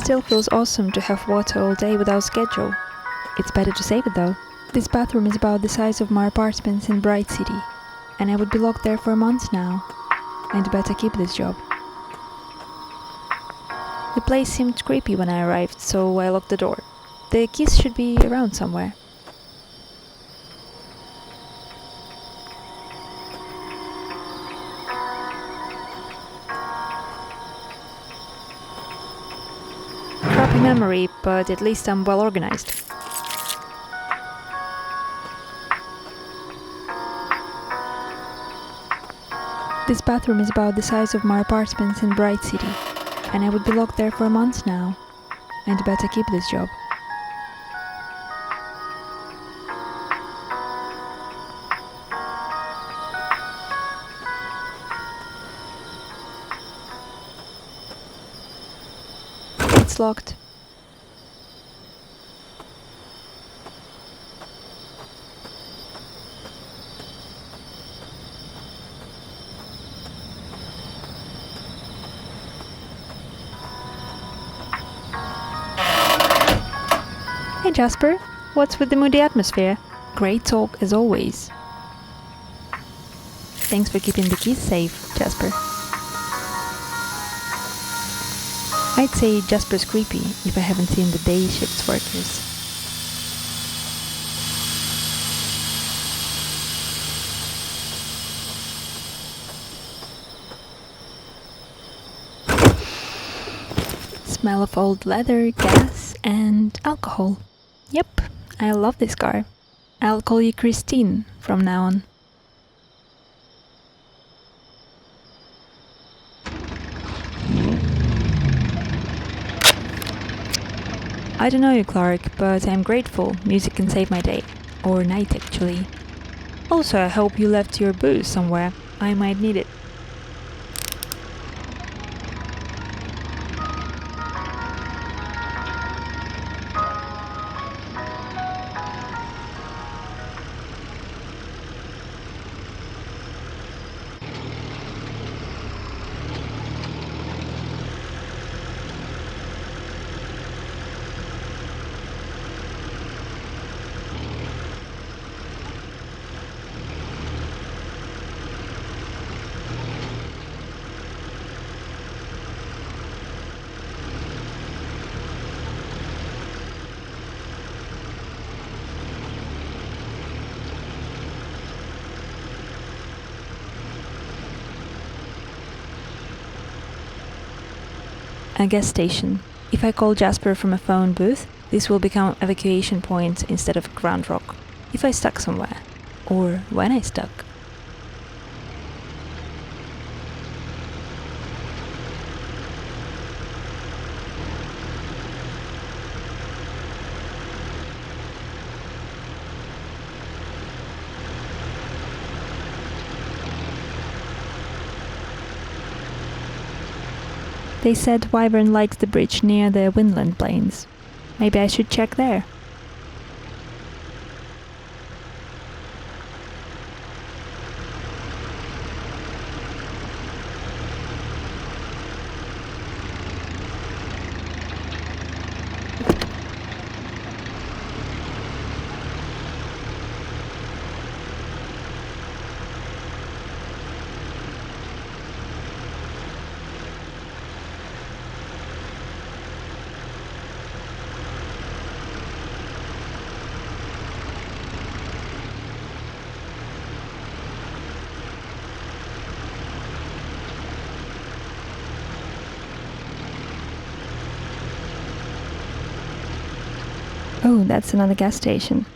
still feels awesome to have water all day without schedule. It's better to save it though. This bathroom is about the size of my apartments in Bright City, and I would be locked there for a month now. I'd better keep this job. The place seemed creepy when I arrived, so I locked the door. The keys should be around somewhere. Crappy memory, but at least I'm well organized. This bathroom is about the size of my apartments in Bright City, and I would be locked there for a month now. I'd better keep this job. It's locked. Hey Jasper, what's with the moody atmosphere? Great talk as always. Thanks for keeping the keys safe, Jasper. I'd say Jasper's creepy if I haven't seen the day shift's workers. Smell of old leather, gas, and alcohol. Yep, I love this car. I'll call you Christine from now on. I don't know you, Clark, but I'm grateful music can save my day. Or night, actually. Also, I hope you left your booze somewhere. I might need it. A gas station. If I call Jasper from a phone booth, this will become evacuation point instead of ground rock. If I stuck somewhere. Or when I stuck. They said Wyvern likes the bridge near the Windland Plains. Maybe I should check there. Oh, that's another gas station.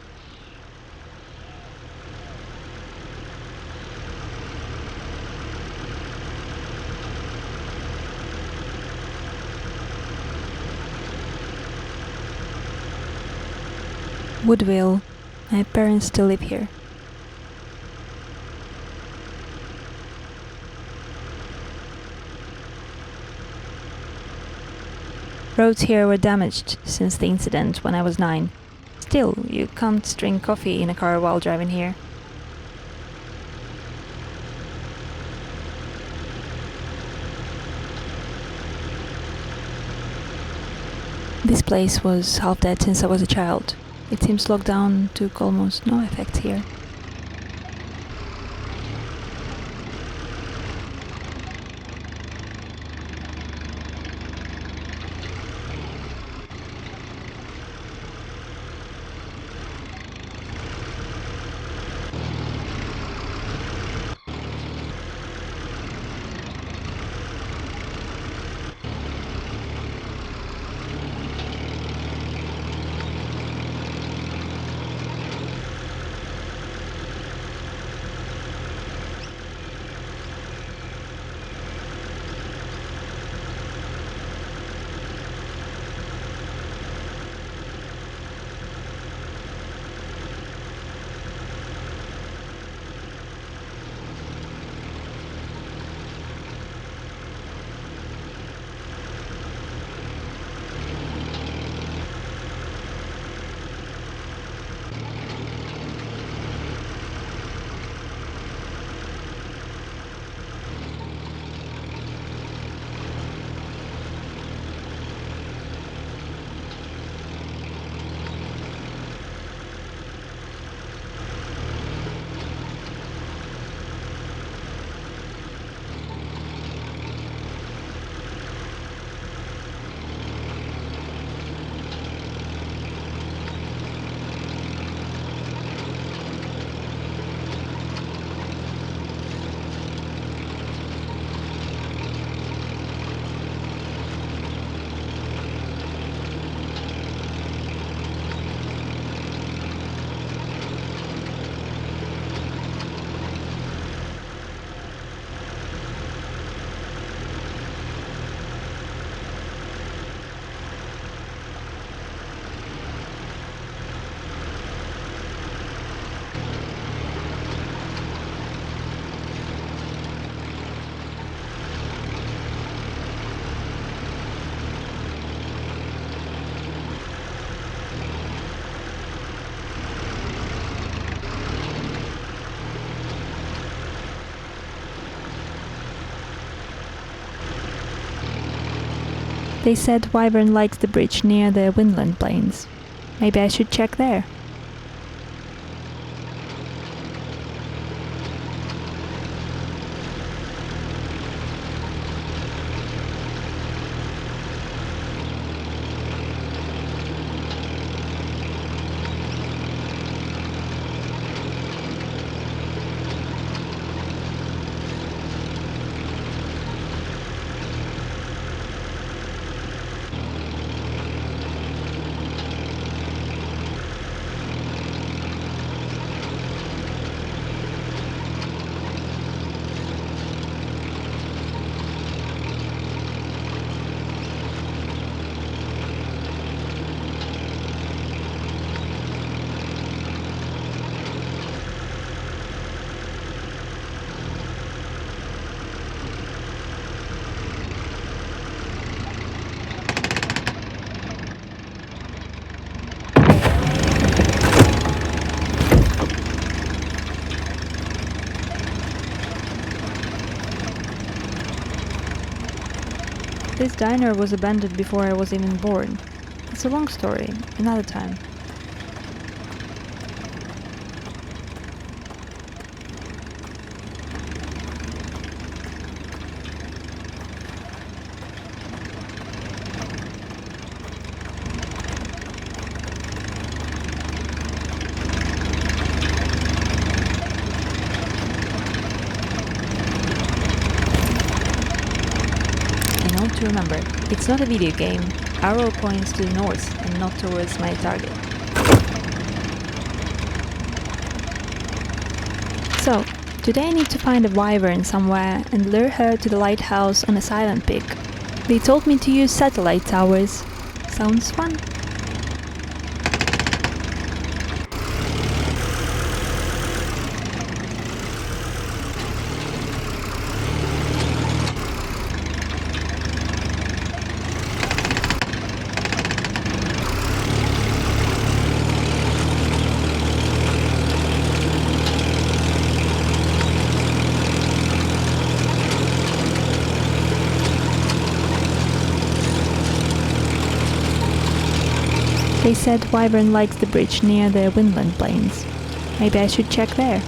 Woodville. My parents still live here. Roads here were damaged since the incident when I was 9. Still, you can't drink coffee in a car while driving here. This place was half dead since I was a child. It seems lockdown took almost no effect here. They said Wyvern likes the bridge near the Windland Plains. Maybe I should check there. This diner was abandoned before I was even born. It's a long story, another time. To remember, it's not a video game. Arrow points to the north and not towards my target. So, today I need to find a wyvern somewhere and lure her to the lighthouse on a silent peak. They told me to use satellite towers. Sounds fun. They said Wyvern likes the bridge near the Windland Plains. Maybe I should check there.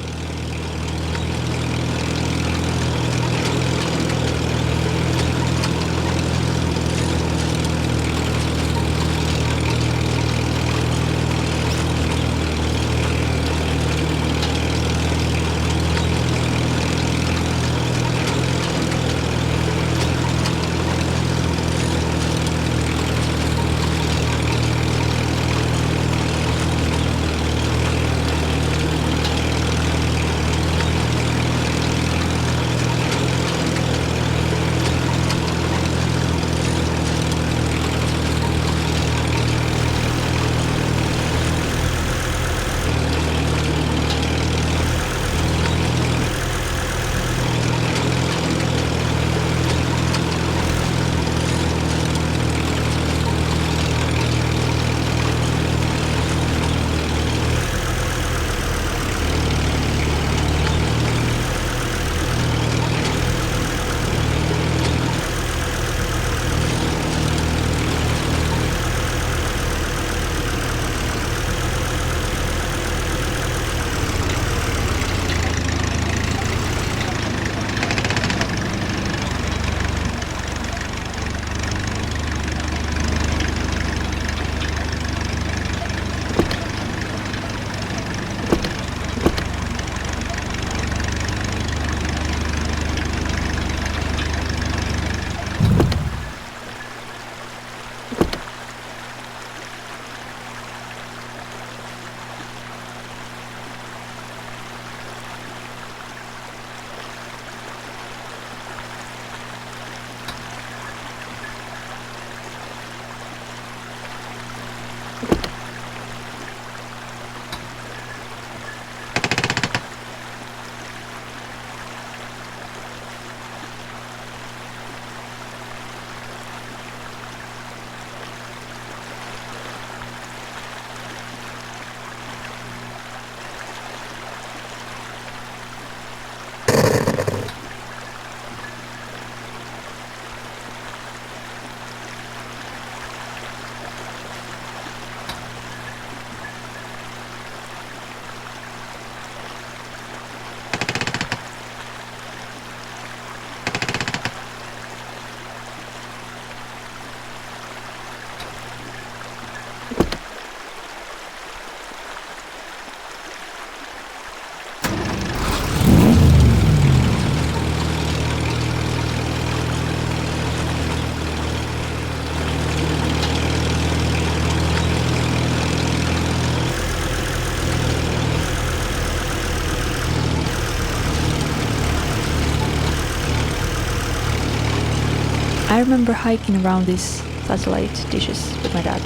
I remember hiking around these satellite dishes with my dad.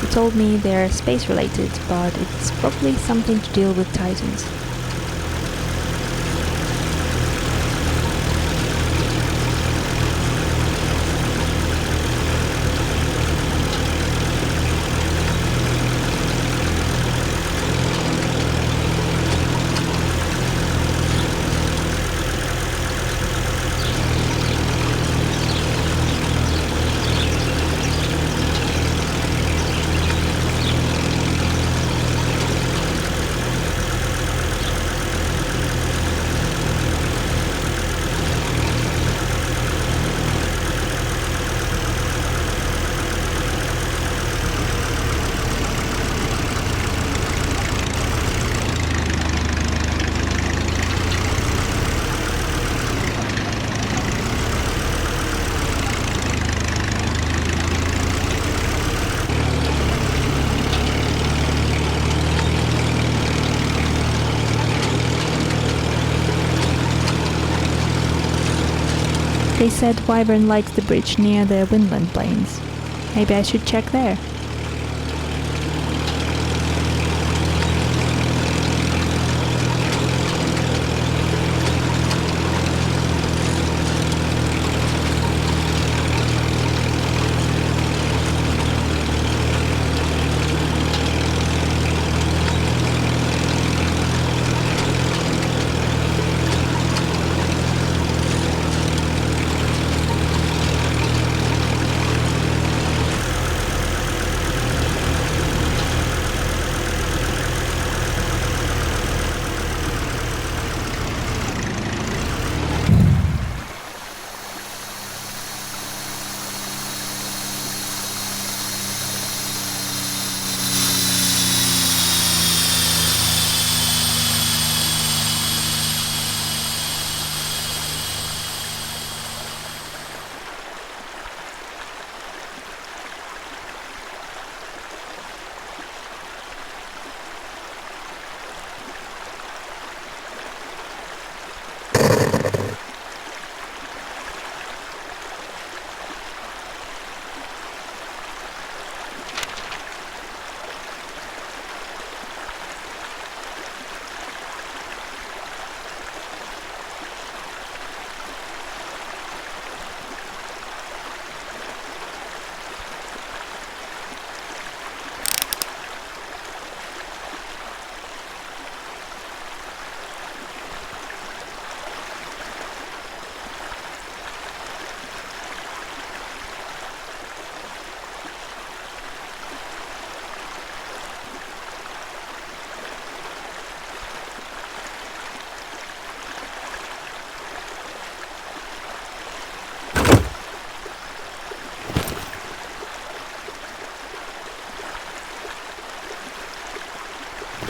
He told me they're space related, but it's probably something to deal with Titans. They said Wyvern likes the bridge near the Windland Plains. Maybe I should check there.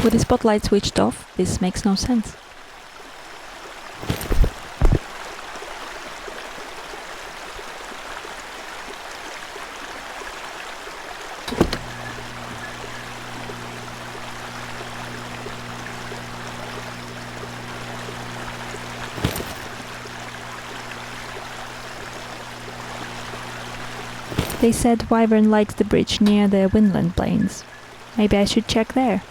With the spotlight switched off, this makes no sense. They said Wyvern likes the bridge near the Windland Plains. Maybe I should check there.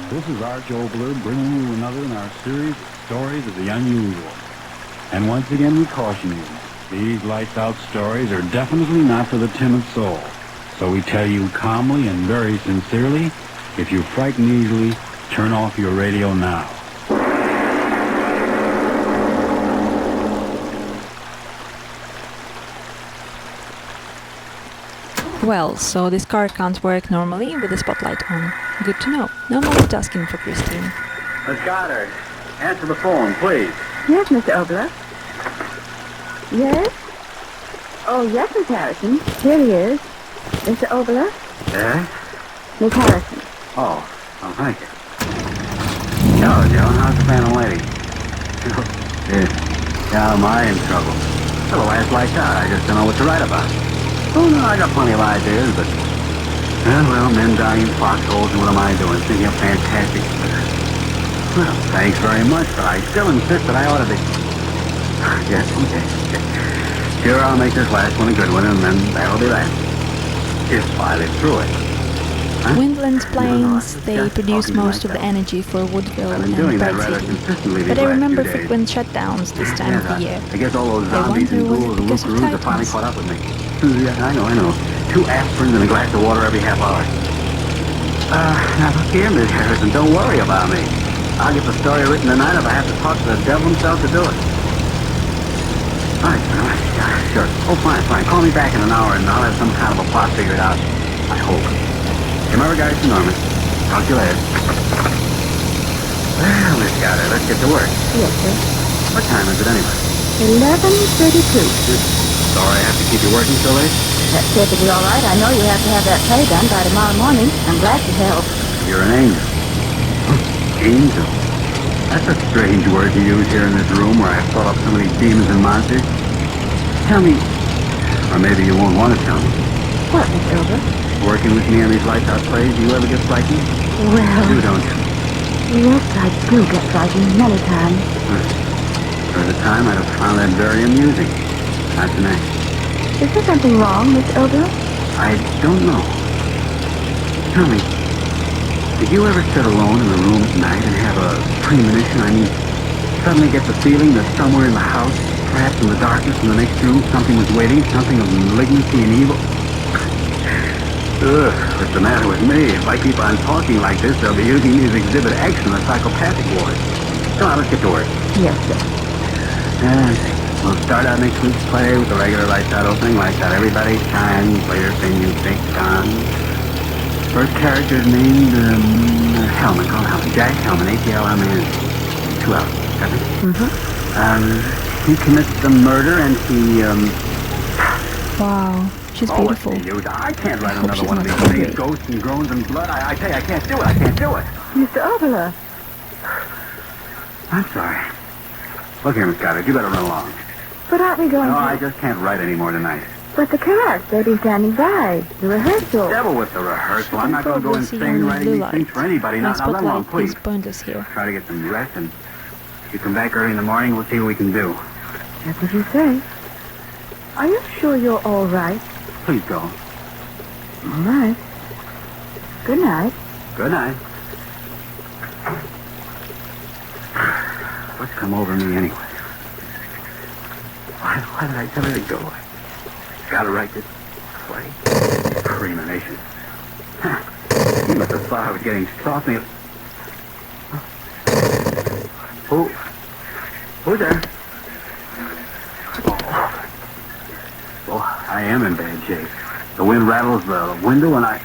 This is Arch Obler bringing you another in our series of stories of the unusual. And once again we caution you, these lights out stories are definitely not for the timid soul. So we tell you calmly and very sincerely, if you frighten easily, turn off your radio now. Well, so this car can't work normally with the spotlight on. Good to know. No multitasking for Christine. Miss Goddard, answer the phone, please. Yes, Mr. Obler. Yes? Oh, yes, Miss Harrison. Here he is. Mr. Obler? Yes? Miss Harrison. Oh, thank you. Hello, Joe. How's the phantom lady? Yeah, am I in trouble? Well, the last lights out. I just don't know what to write about. Oh, no, I got plenty of ideas, but... Well, men dying in foxholes, and what am I doing? Thinking of fantastic... Well, thanks very much, but I still insist that I ought to be... Yes, okay. Sure, I'll make this last one a good one, and then that'll be that. If I live through it. Huh? Windland Plains, they produce most of the energy for Woodville and Bright City. But I remember frequent shutdowns this time of the year. I guess all those I zombies and wonder ghouls and because of lookaroos have finally Titans. caught up with me. Yeah, I know. 2 aspirins and a glass of water every half hour. Now look here, Miss Harrison, don't worry about me. I'll get the story written tonight if I have to talk to the devil himself to do it. All right, sure. Oh, fine. Call me back in an hour and I'll have some kind of a plot figured out. I hope. Give my regards to Norman. Talk to you later. Well, Miss Goddard, let's get to work. Yes, sir. What time is it anyway? 11:32. Sorry I have to keep you working so late. That's perfectly all right. I know you have to have that play done by tomorrow morning. I'm glad to help. You're an angel. Angel? That's a strange word to use here in this room where I've thought up so many demons and monsters. Tell me, or maybe you won't want to tell me. What, Mr. Obler? Working with me on these lights out plays, do you ever get frightened? Well... You don't you? Yes, I do get frightened many times. For the time, I'd have found that very amusing. Not tonight. Is there something wrong, Mr. Obler? I don't know. Tell me, did you ever sit alone in a room at night and have a premonition? I mean, suddenly get the feeling that somewhere in the house, perhaps in the darkness in the next room, something was waiting, something of malignancy and evil? Ugh, what's the matter with me? If I keep on talking like this, they'll be using me as Exhibit X in the psychopathic ward. Come on, let's get to work. Yes, sir. We'll start out next week's play with the regular lights out opening, lights out everybody, shine, play your thing, you think, gone. First character's named, Hellman, call him Hellman. Jack Hellman, H-E-L-M-A-N. 2 L's, got it? Mm-hmm. He commits the murder and he, Wow, she's beautiful. Oh, I can't write hope another she's one of not these hungry. things. Ghosts and groans and blood. I tell you, I can't do it. Mr. Obler. I'm sorry. Look here, Miss Goddard, you better run along. But aren't we going No, to... I just can't write anymore tonight. But the cast, they'll be standing by. The rehearsal. Devil with the rehearsal. I'm not going to go Probably see insane only writing blue these things light. for anybody. My Now let alone, spotlight please. is pointless here. Try to get some rest, and if you come back early in the morning, we'll see what we can do. That's what you say. Are you sure you're all right? Please go. All right. Good night. Good night. What's come over me anyway? Why did I tell her to go? I gotta write this play. Creamination. He must have thought I was getting saucy. Who's there? Oh, I am in bad shape. The wind rattles the window and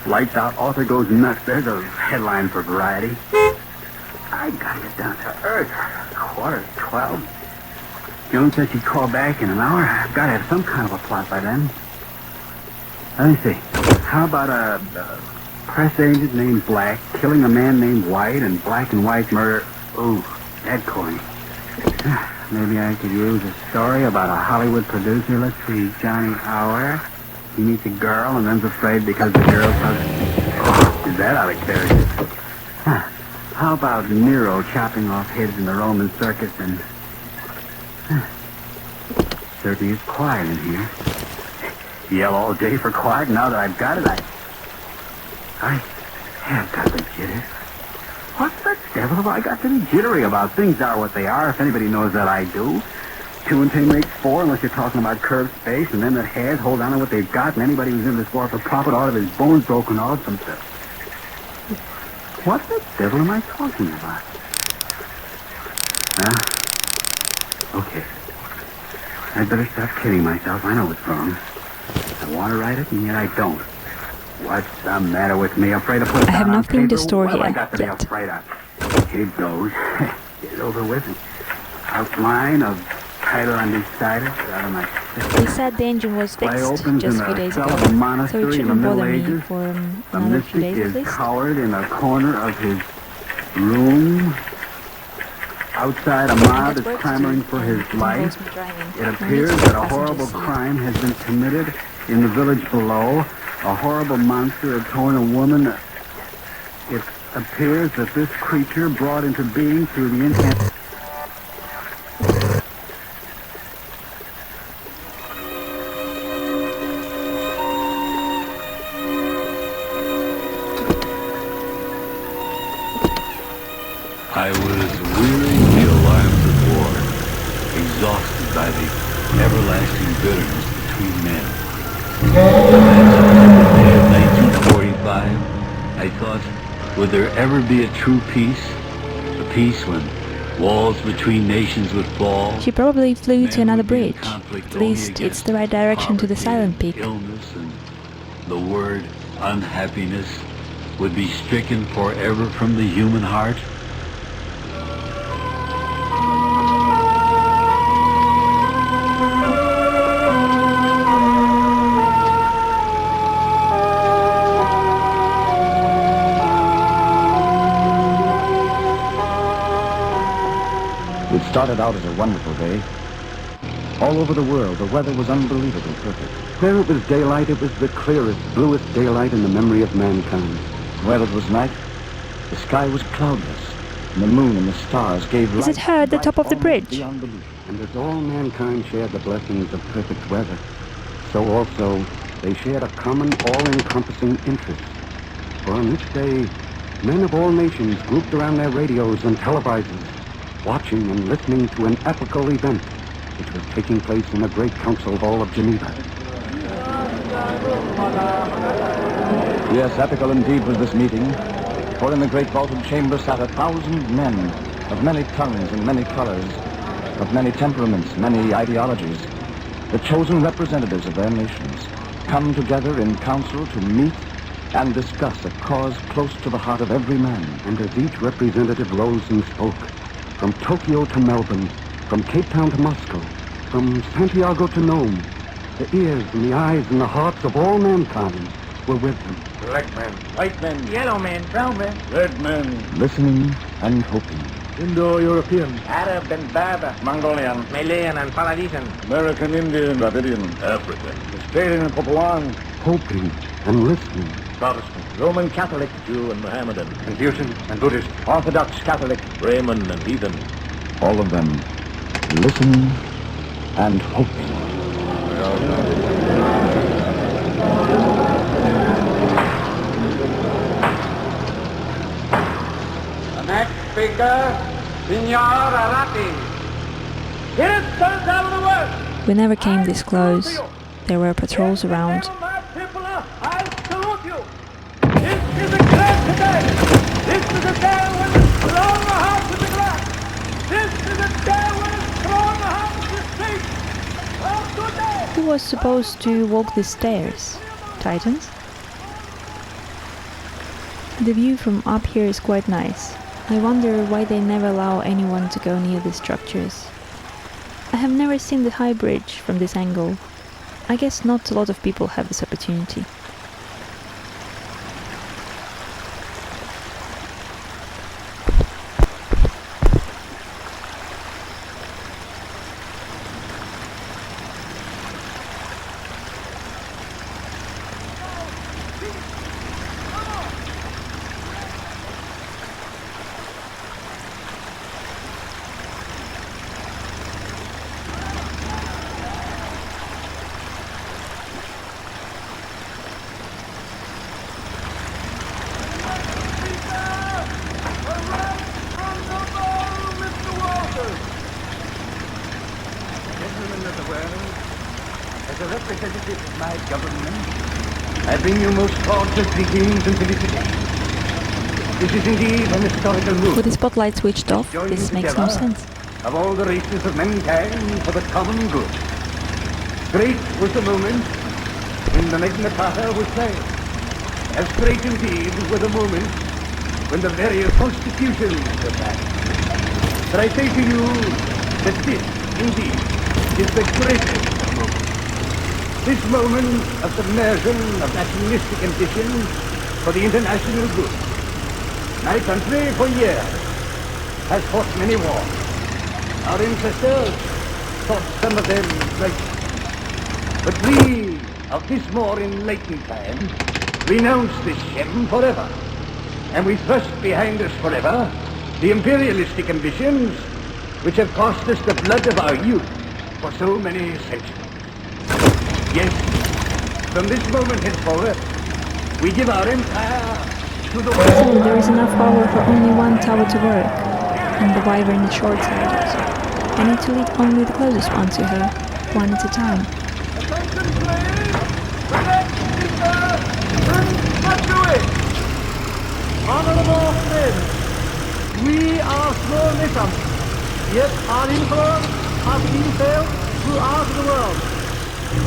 lights out, author goes nuts. There's a headline for Variety. I gotta get down to earth. 11:45. Joan said she'd call back in an hour. I've gotta have some kind of a plot by then. Let me see. How about a press agent named Black killing a man named White and Black and White murder? Ooh, that corny. Maybe I could use a story about a Hollywood producer. Let's see, Johnny Hour. He meets a girl and then's afraid because the girl's is that out of character? How about Nero chopping off heads in the Roman circus and... certainly is quiet in here. Yell all day for quiet. Now that I've got it, I have got the jitters. What the devil have I got to be jittery about? Things are what they are, if anybody knows that I do. 2 and 2 makes 4, unless you're talking about curved space, and them that has hold on to what they've got, and anybody who's in this war for profit ought to have his bones broken off some stuff. What the devil am I talking about? Okay. I'd better stop kidding myself. I know what's wrong. I want to write it, and yet I don't. What's the matter with me? Afraid to put it I have down on nothing to paper? store What have I here got to be yet. afraid of? Here it goes. Get it over with. Outline of title undecided. Out of my They said the engine was Play fixed opens just in a few a days cell ago, of a so monastery it in the shouldn't Middle bother me Ages. for The another few mystic days at is least. cowered in a corner of his room. Outside, a mob is clamoring for his life. It appears that a horrible crime has been committed in the village below. A horrible monster had torn a woman. It appears that this creature brought into being through the incantation. I was weary of the alarms of war, exhausted by the everlasting bitterness between men. That September day of 1945, I thought, would there ever be a true peace? A peace when walls between nations would fall. She probably flew to men another would be in bridge. conflict At only least it's against the right direction to the poverty silent and peak. illness, and the word unhappiness would be stricken forever from the human heart. It started out as a wonderful day. All over the world, the weather was unbelievably perfect. Where it was daylight, it was the clearest, bluest daylight in the memory of mankind. Where it was night, the sky was cloudless, and the moon and the stars gave light. Is it her at the top of the almost bridge? beyond belief. And as all mankind shared the blessings of perfect weather, so also they shared a common, all-encompassing interest. For on this day, men of all nations grouped around their radios and televisors, watching and listening to an epical event which was taking place in the great council hall of Geneva. Yes, epical indeed was this meeting, for in the great vaulted chamber sat 1,000 men of many tongues and many colors, of many temperaments, many ideologies, the chosen representatives of their nations, come together in council to meet and discuss a cause close to the heart of every man. And as each representative rose and spoke, from Tokyo to Melbourne, from Cape Town to Moscow, from Santiago to Nome, the ears and the eyes and the hearts of all mankind were with them. Black man, white man, yellow man, brown man, red man, listening and hoping. Indo-European, Arab and Berber, Mongolian, Malayan and Polynesian, American Indian, Dravidian, African, Australian and Papuan, Hoping and listening. Protestant, Roman Catholic, Jew and Mohammedan, Confucian and Buddhist, Orthodox Catholic, Brahmin and heathen. All of them listening and hoping. The next speaker, Signor Arati. Get it, sons out of the way! We never came this close. There were patrols around. Who was supposed to walk the stairs? Titans? The view from up here is quite nice. I wonder why they never allow anyone to go near the structures. I have never seen the high bridge from this angle. I guess not a lot of people have this opportunity. As a representative of my government, I bring you most cordial greetings and felicitations. This is indeed an historical move. With the spotlight switched off, this makes no sense. Of all the races of mankind for the common good. Great was the moment when the Magna Carta was signed. As great indeed were the moments when the various constitutions were passed. But I say to you that this, indeed, is the greatest moment. This moment of submersion of nationalistic ambition for the international good. My country, for years, has fought many wars. Our ancestors fought some of them great. But we, of this more enlightened time, renounce this shame forever. And we thrust behind us forever the imperialistic ambitions which have cost us the blood of our youth for so many centuries. Yes, from this moment henceforward, we give our empire to the world. So there is enough power for only one tower to work, and the wyvern is short-sighted. I need to lead only the closest one to her, one at a time. Attention please! The next speaker, Prince Louis! Honorable friends, we are small nations, yet our influence has been felt throughout the world.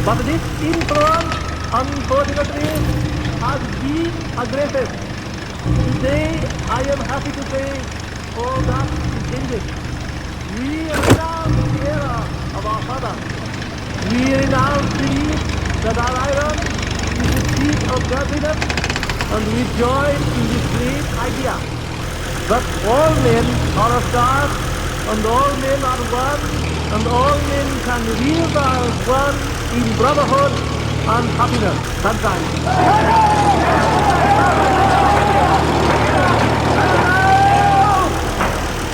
But this influence, unfortunately, has been aggressive. Today, I am happy to say all that is ended. We renounce the era of our fathers. We renounce the belief that our iron is the seat of godliness, and we join in this great idea that all men are a star, and all men are one, and all men can live as one in brotherhood and happiness. Sometimes.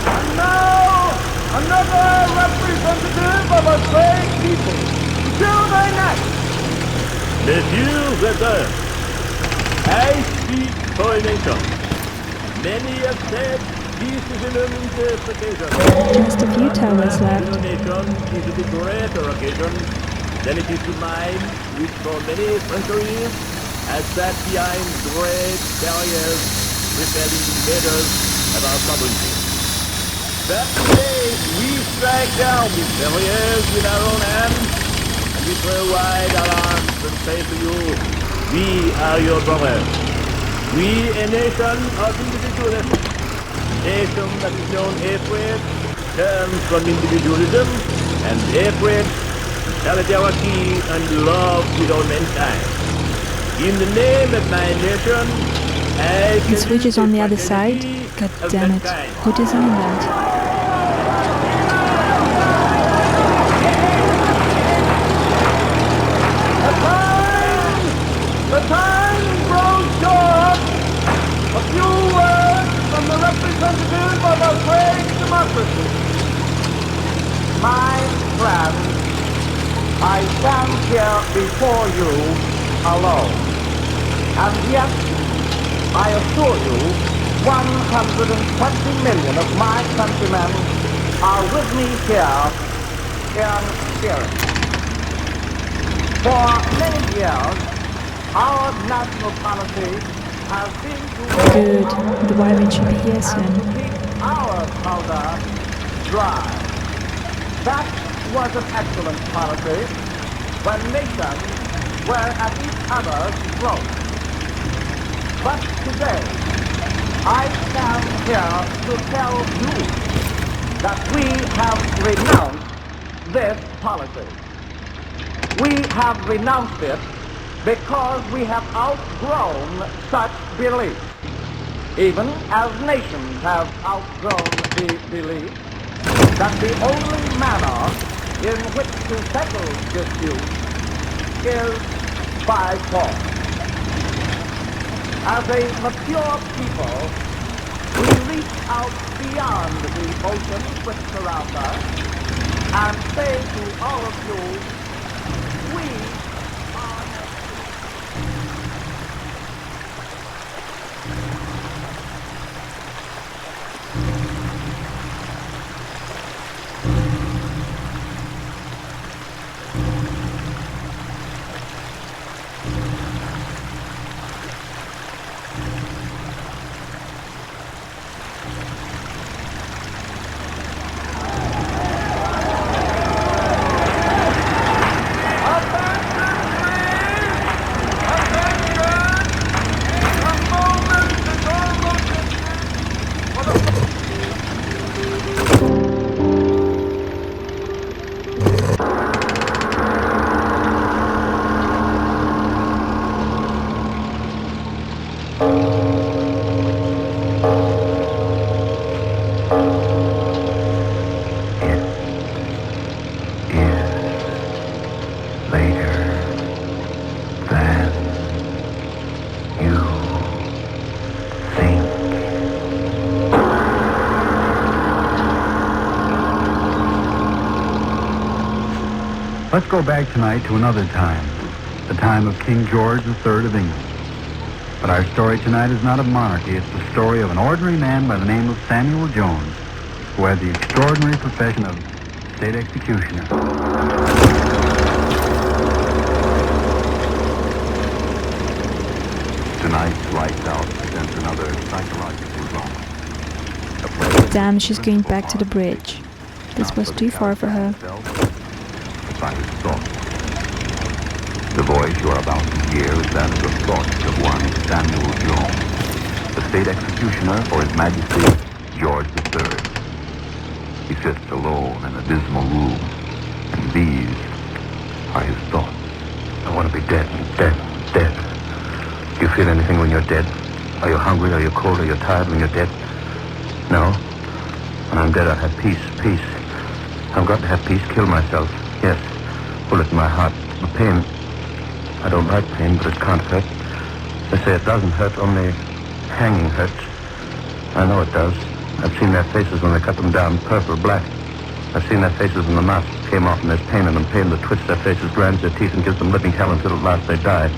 And now, another representative of a great people. Till the next. Messieurs et dames, I speak for a nation. Many have said this is an interpretation. Just a few towers left. Your nation is a bit greater occasion than it is to mine, which for many centuries has sat behind great barriers repelling invaders of our sovereignty. But today we strike down these barriers with our own hands, and we throw wide our arms and say to you, we are your brothers. We, a nation of individualists, a nation that is known hatred, turns from individualism and hatred to solidarity and love with all mankind. In the name of my nation, I The switch is on the other side? God damn it. Who designed that? The time grows short. A few words from the representative of a great democracy. My friends, I stand here before you alone. And yet, I assure you, 120 million of my countrymen are with me here in spirit. For many years, our national policy has been to Good. The wyvern should be here soon. keep our powder dry. That was an excellent policy when nations were at each other's throats. But today, I stand here to tell you that we have renounced this policy. We have renounced it because we have outgrown such beliefs, even as nations have outgrown the belief that the only manner in which to settle disputes is by force. As a mature people, we reach out beyond the oceans which surround us and say to all of you, we are Let's go back tonight to another time, the time of King George III of England. But our story tonight is not of monarchy. It's the story of an ordinary man by the name of Samuel Jones, who had the extraordinary profession of state executioner. Tonight's Lights Out presents another psychological drama. Damn, she's going back to the bridge. This was too far for her. By his thoughts. The voice you are about to hear is that of the thoughts of one Samuel Jones, the state executioner for His Majesty George III. He sits alone in a dismal room, and these are his thoughts. I want to be dead, dead, dead. Do you feel anything when you're dead? Are you hungry? Are you cold? Are you tired when you're dead? No. When I'm dead, I have peace, peace. I've got to have peace, kill myself. Yes, bullet in my heart. The pain. I don't like pain, but it can't hurt. They say it doesn't hurt, only hanging hurts. I know it does. I've seen their faces when they cut them down, purple, black. I've seen their faces when the mask came off and there's pain in them, pain that twists their faces, grinds their teeth, and gives them living hell until at last they die.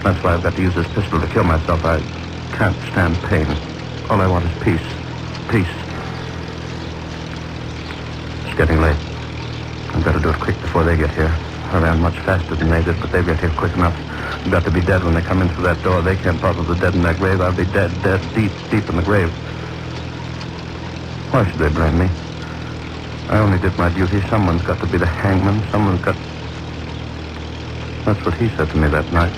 That's why I've got to use this pistol to kill myself. I can't stand pain. All I want is peace. Peace. It's getting late. I've got to do it quick before they get here. I ran much faster than they did, but they get here quick enough. I've got to be dead when they come in through that door. They can't bother the dead in their grave. I'll be dead, dead, deep, deep in the grave. Why should they blame me? I only did my duty. Someone's got to be the hangman. Someone's got... That's what he said to me that night.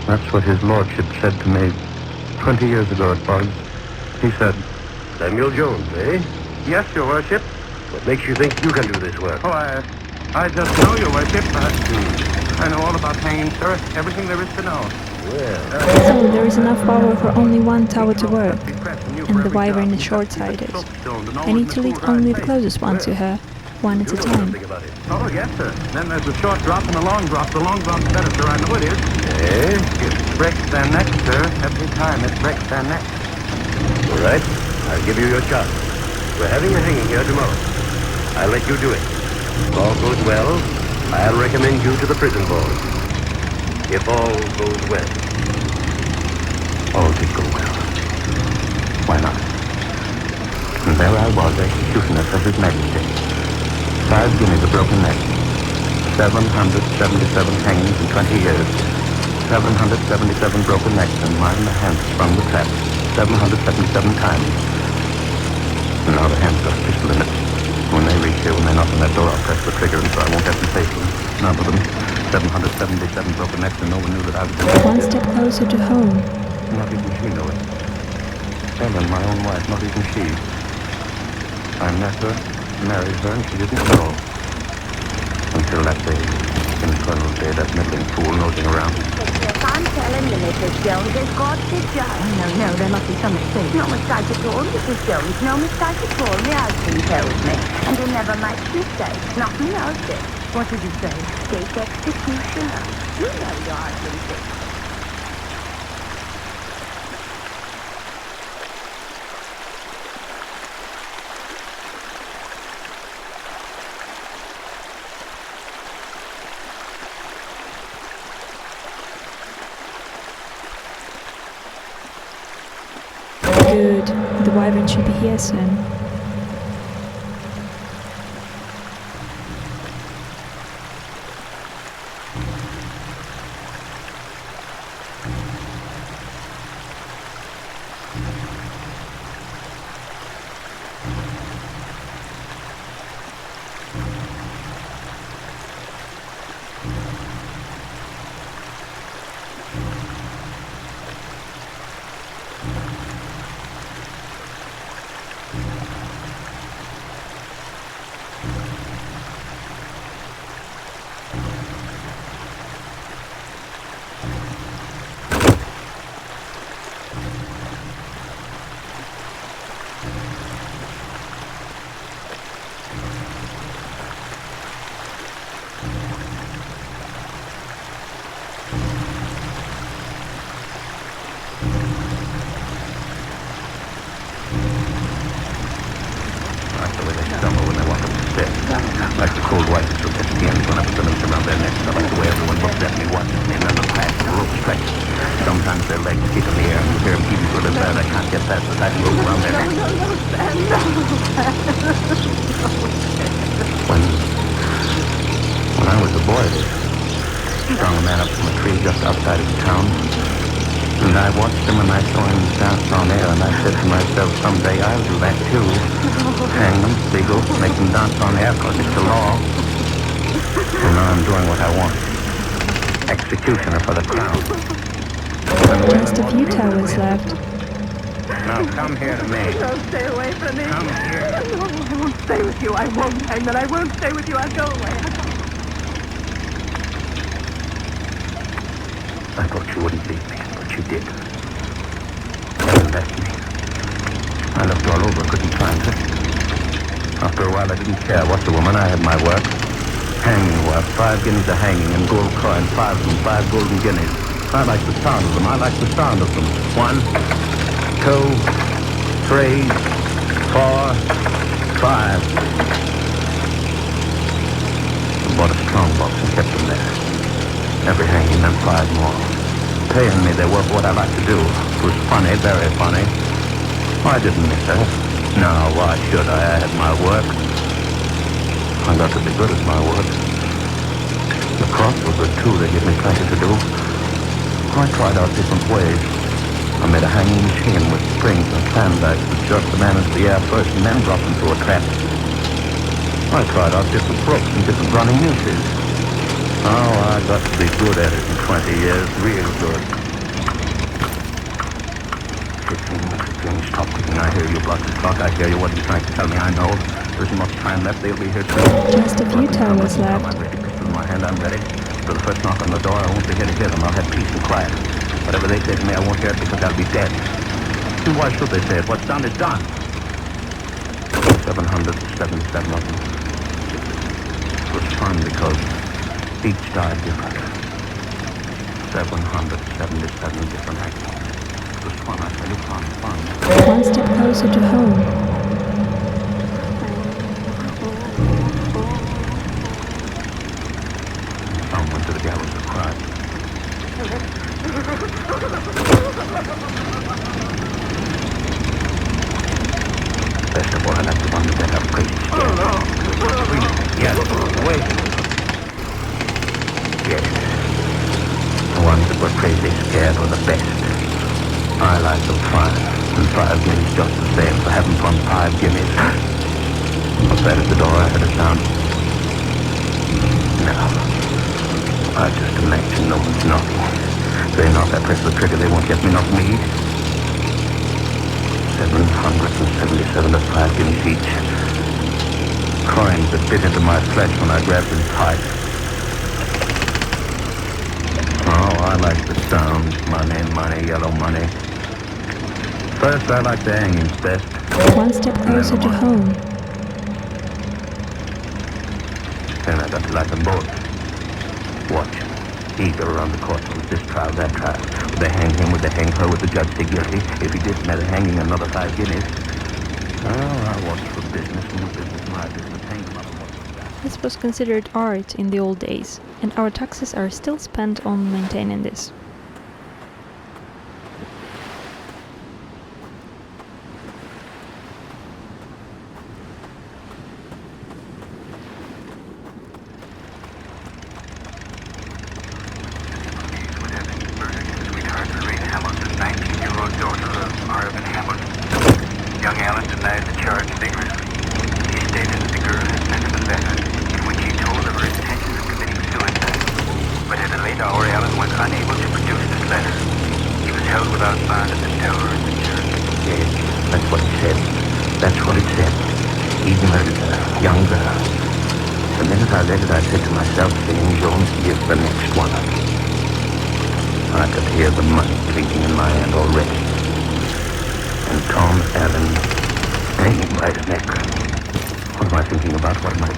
That's what his lordship said to me 20 years ago it was. He said, Samuel Jones, eh? "Yes, your worship." What makes you think you can do this work? Oh, I just know, your worship. I know all about hanging, sir. Everything there is to know. Well, So there is enough power for only one tower to work, and the wyvern is short-sighted. I need to lead only the closest one to her, one at a time. think about it. Oh, yes, sir. Then there's a short drop and a long drop. The long drop's better, sir. I know it is. Eh? It breaks their neck, sir. Every time it breaks their neck. All right. I'll give you your shot. We're having a hanging here tomorrow. I'll let you do it. If all goes well, I'll recommend you to the prison board. If all goes well. All did go well. Why not? And there I was, executioner for His Majesty. 5 guineas a broken neck. 777 hangings in 20 years. 777 broken necks and mine the hands sprung the trap. 777 times. And now the hand's got a pistol in it. When they reach here, when they knock on that door, I'll press the trigger and so I won't have to face them. None of them. 777 broken necks and no one knew that I was... One step closer to home. Not even she knew it. Ellen, my own wife, not even she. I met her, married her, and she didn't know. Until that day, infernal day, that middling fool nosing around. I'm telling you, Mrs. Jones, there's got to judge. No, there must be some mistake. No mistake at all, Mrs. Jones. No mistake at all. My husband tells me. And he never makes mistakes. Nothing else is. What did he say? State executioner. You know your husband thinks. Good. The wyvern should be here soon. Like the cold whiteness of their skins when I put the noose around their necks. I like the way everyone looks at me, watches me, and then the path, the rope stretches. Sometimes their legs kick in the air, and you hear them even through the bed. I can't get past the tight rope around their necks. When I was a boy, they strung a man up from a tree just outside of the town. And I watched him and I saw him dance on air, and I said to myself, someday I'll do that too. Hang them, legal, make them dance on air, because it's the law. And now I'm doing what I want. Executioner for the crown. Just a few towers left. Now come here to me. No, stay away from me. Come here. No, I won't stay with you. I won't, Hangman. I won't stay with you. I'll go away. I thought you wouldn't leave me, but you did. Ellen left me. I looked all over, couldn't find her. After a while, I didn't care. What's a woman? I had my work. Hanging work. 5 guineas a hanging and gold coin. 5 of them, 5 golden guineas. I like the sound of them. I like the sound of them. 1, 2, 3, 4, 5. I bought a strong box and kept them there. Every hanging and 5 more. Paying me their work, what I like to do. It was funny, very funny. I didn't miss her. No, why should I? I had my work. I got to be good at my work. The crops were good too. They gave me plenty to do. I tried out different ways. I made a hanging machine with springs and sandbags that jerked the man into the air first and then dropped him through a trap. I tried out different ropes and different running nooses. Oh, I got to be good at it in 20 years, real good. 15, stop clicking. I hear you, Blotted Clock. I hear you. What are you trying to tell me? I know. There isn't much time left. They'll be here soon. Just a few towers left. I'm ready. Pistol in my hand. I'm ready. For the first knock on the door, I won't be here to hear them. I'll have peace and quiet. Whatever they say to me, I won't hear it because I'll be dead. And why should they say it? What's done is done. 777 of them. It was fun because each died different. 777 different actors. It was fun, I tell you, fun. One step closer to home. Some went to the gallows of crime. Best of all, I like the ones that have crazy scares. Yes, wait. that's so fine. And 5 guineas just the same for having fun 5 guineas. What's that at the door? I heard a sound. No. I just imagine no one's knocking. If they knock, I press the trigger, they won't get me enough meat. 777 to 5 guineas each. Coins that bit into my flesh when I grabbed them tight. Oh, I like the sound. Money, money, yellow money. First, I like the hangings best. One step closer to home. Then I got to like them both. Watch. Eager around the courtroom. This trial, that trial. Would they hang him? Would they hang her? Would the judge say guilty? If he did, matter hanging another 5 guineas. Oh, I watch for business, and the business my business. Hang them up. This was considered art in the old days, and our taxes are still spent on maintaining this. Young Allen denied the charge vigorously. He stated that the girl had sent him a letter in which he told of her intention of committing suicide. But at a late hour, Allen was unable to produce this letter. He was held without bond at the tower of the church. Yes, that's what it said. That's what it said. He murdered her, young girl. The minute I read it, I said to myself, saying, Jones, give the next one. I could hear the money clinking in my hand already. And Tom Allen hanging by his neck. What am I thinking about? What am I...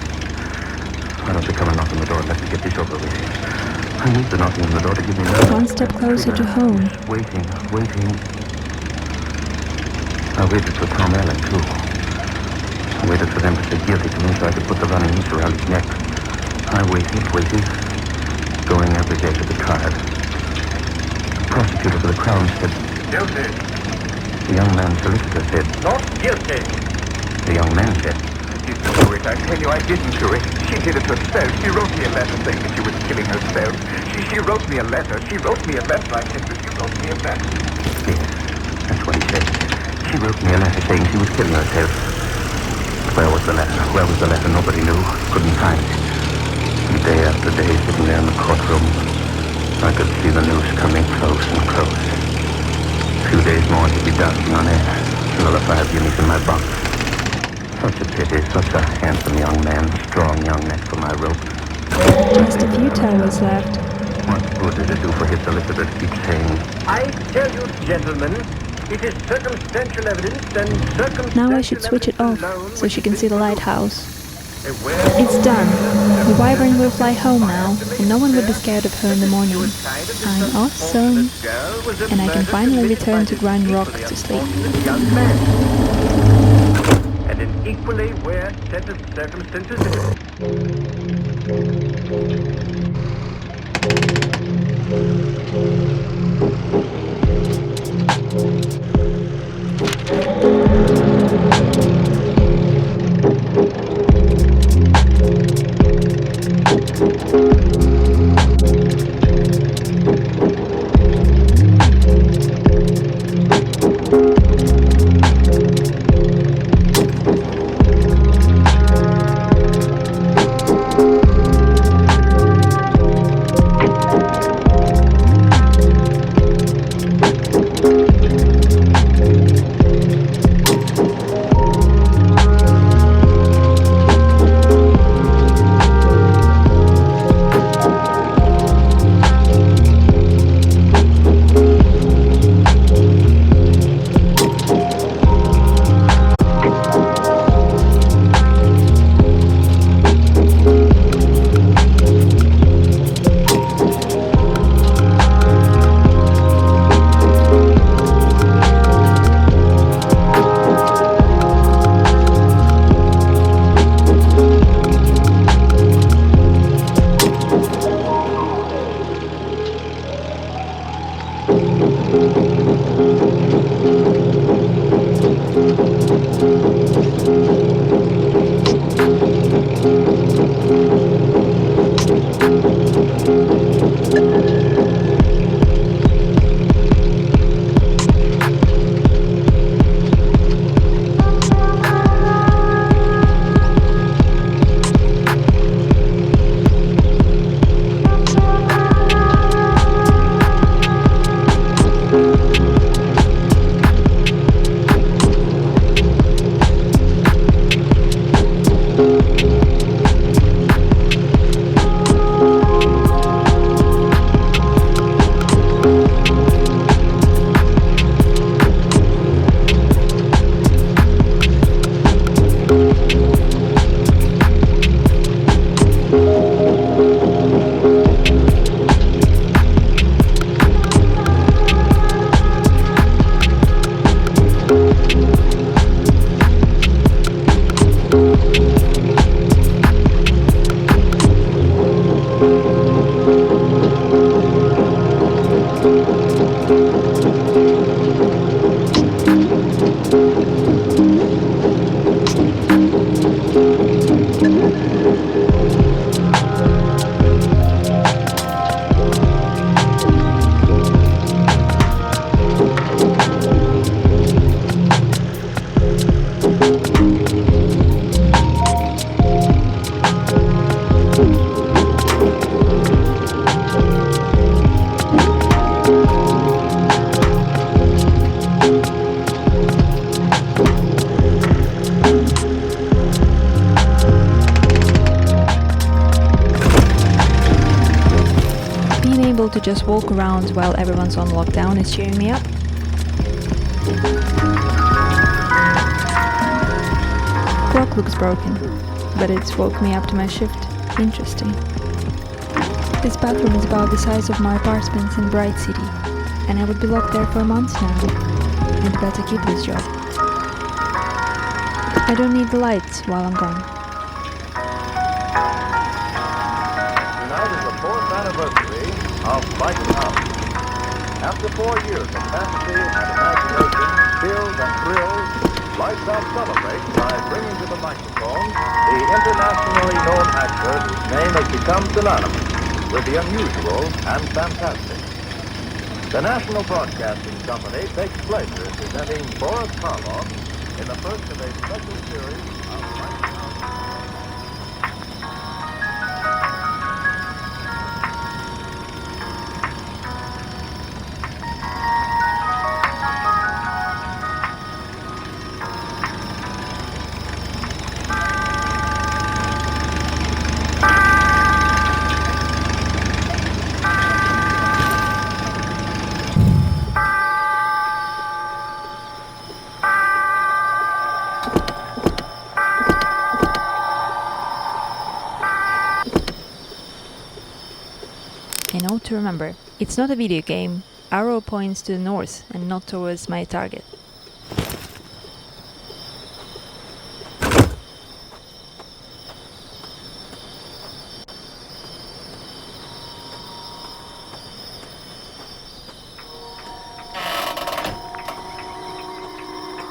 Why don't you come and knock on the door and let me get this over with? I need the knocking on the door to give me... One step closer to home. Waiting. I waited for Tom Allen, too. I waited for them to say guilty to me so I could put the running noose around his neck. I waited, going every day to the trial. The prosecutor for the Crown said... Guilty. The young man's solicitor said... Not guilty. The young man said... I didn't do it. I tell you, I didn't do it. She did it herself. She wrote me a letter saying that she was killing herself. She wrote me a letter. I said that she wrote me a letter. Yes, that's what he said. She wrote me a letter saying she was killing herself. Where was the letter? Nobody knew. Couldn't find it. And day after day, sitting there in the courtroom, I could see the noose coming close and close. A few days more to be dancing on air. Another 5 guineas in my box. Such a pity, such a handsome young man, strong young neck for my rope. Just a few towels left. What good did it do for his solicitor to keep saying, I tell you, gentlemen, it is circumstantial evidence and circumstantial Now I should switch it off, alone so she can see the lighthouse. Where It's done. The wyvern will fly home now, and no one will be scared of her in the morning. I'm awesome. And I can finally return to grind rock to sleep. young man. And an equally weird set of circumstances. To just walk around while everyone's on lockdown is cheering me up. Clock looks broken, but it's woke me up to my shift. Interesting. This bathroom is about the size of my apartments in Bright City, and I would be locked there for months now. I'd better keep this job. I don't need the lights while I'm gone. Tonight is the 4th anniversary of Brighton House. After 4 years of fantasy and imagination, chills and thrills, Lights Out celebrates by bringing to the microphone the internationally known actor whose name has become synonymous with the unusual and fantastic. The National Broadcasting Company takes pleasure in presenting Boris Karloff in the first of a special series of Brighton House. A note to remember, it's not a video game. Arrow points to the north and not towards my target.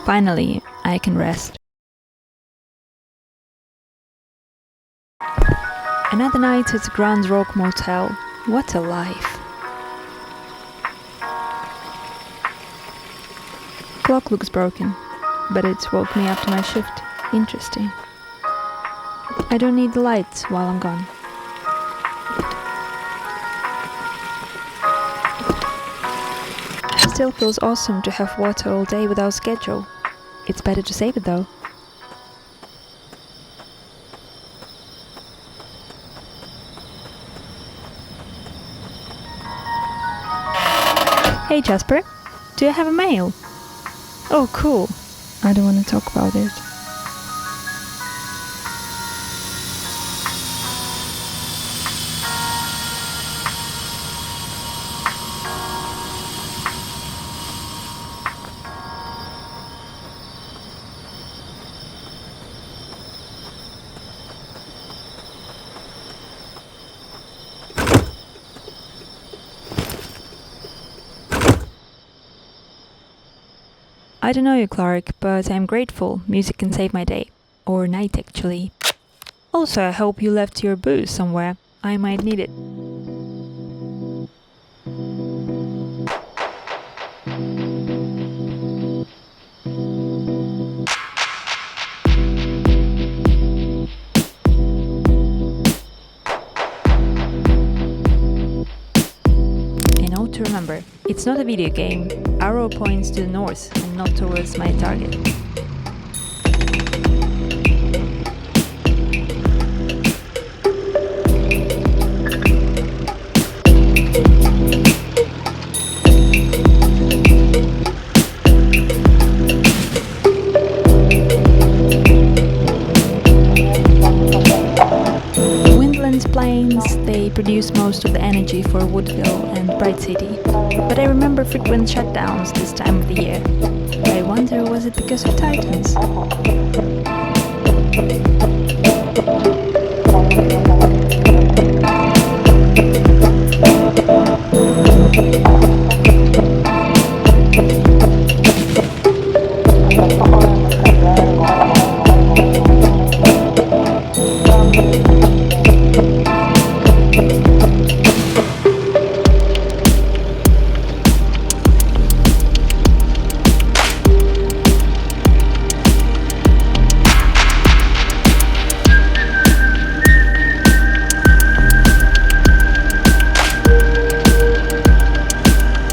Finally, I can rest. Another night at the Grand Rock Motel. What a life. Clock looks broken, but it's woke me up to my shift. Interesting. I don't need the lights while I'm gone. Still feels awesome to have water all day without schedule. It's better to save it though. Hey Jasper, do you have a mail? Oh cool. I don't want to talk about it. I don't know you, Clark, but I'm grateful music can save my day. Or night, actually. Also, I hope you left your booze somewhere. I might need it. A note to remember, it's not a video game. Arrow points to the north and not towards my target. for Woodville and Bright City, but I remember frequent shutdowns this time of the year. I wonder, was it because of Titans?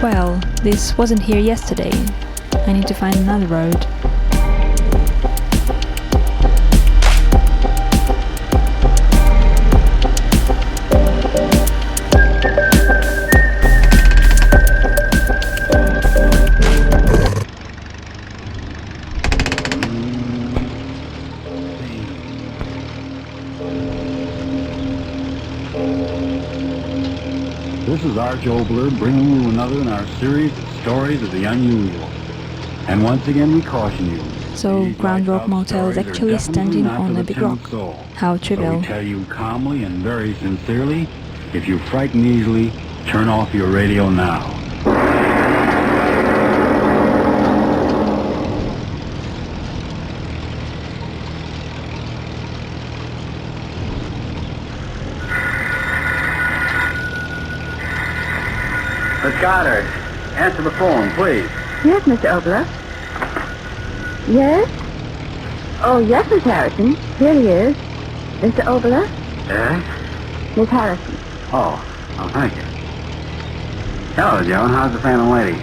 Well, this wasn't here yesterday. I need to find another road. This is Arch Obler bringing you another in our series of stories of the unusual. And once again we caution you. So these Ground Rock lighthouse Motel is stories are actually definitely standing not on for a the big timid rock. soul. How So trivial. we tell you calmly and very sincerely, if you frighten easily, turn off your radio now. Miss Goddard, answer the phone, please. Yes, Mr. Obler. Yes? Oh, yes, Miss Harrison. Here he is. Mr. Obler? Yes? Miss Harrison. Oh, thank you. Hello, Joan. How's the phantom lady?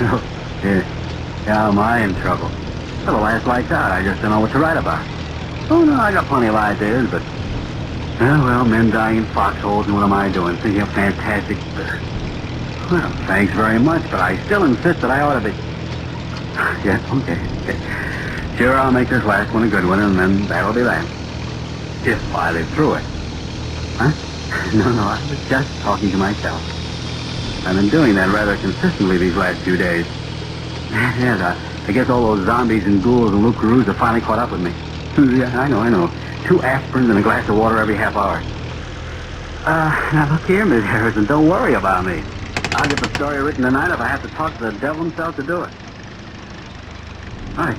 Oh, yeah, am I in trouble? Well, the last light's out. I just don't know what to write about. Oh, no, I got plenty of ideas, but... well, men dying in foxholes, and what am I doing? Thinking of fantastic... Well, thanks very much, but I still insist that I ought to be... Yeah, okay. Sure, I'll make this last one a good one, and then that'll be that. If I live through it. Huh? No, I was just talking to myself. I've been doing that rather consistently these last few days. Yes, I guess all those zombies and ghouls and lookaroos have finally caught up with me. Yeah, I know. 2 aspirins and a glass of water every half hour. Now look here, Miss Harrison, don't worry about me. I'll get the story written tonight if I have to talk to the devil himself to do it. All right.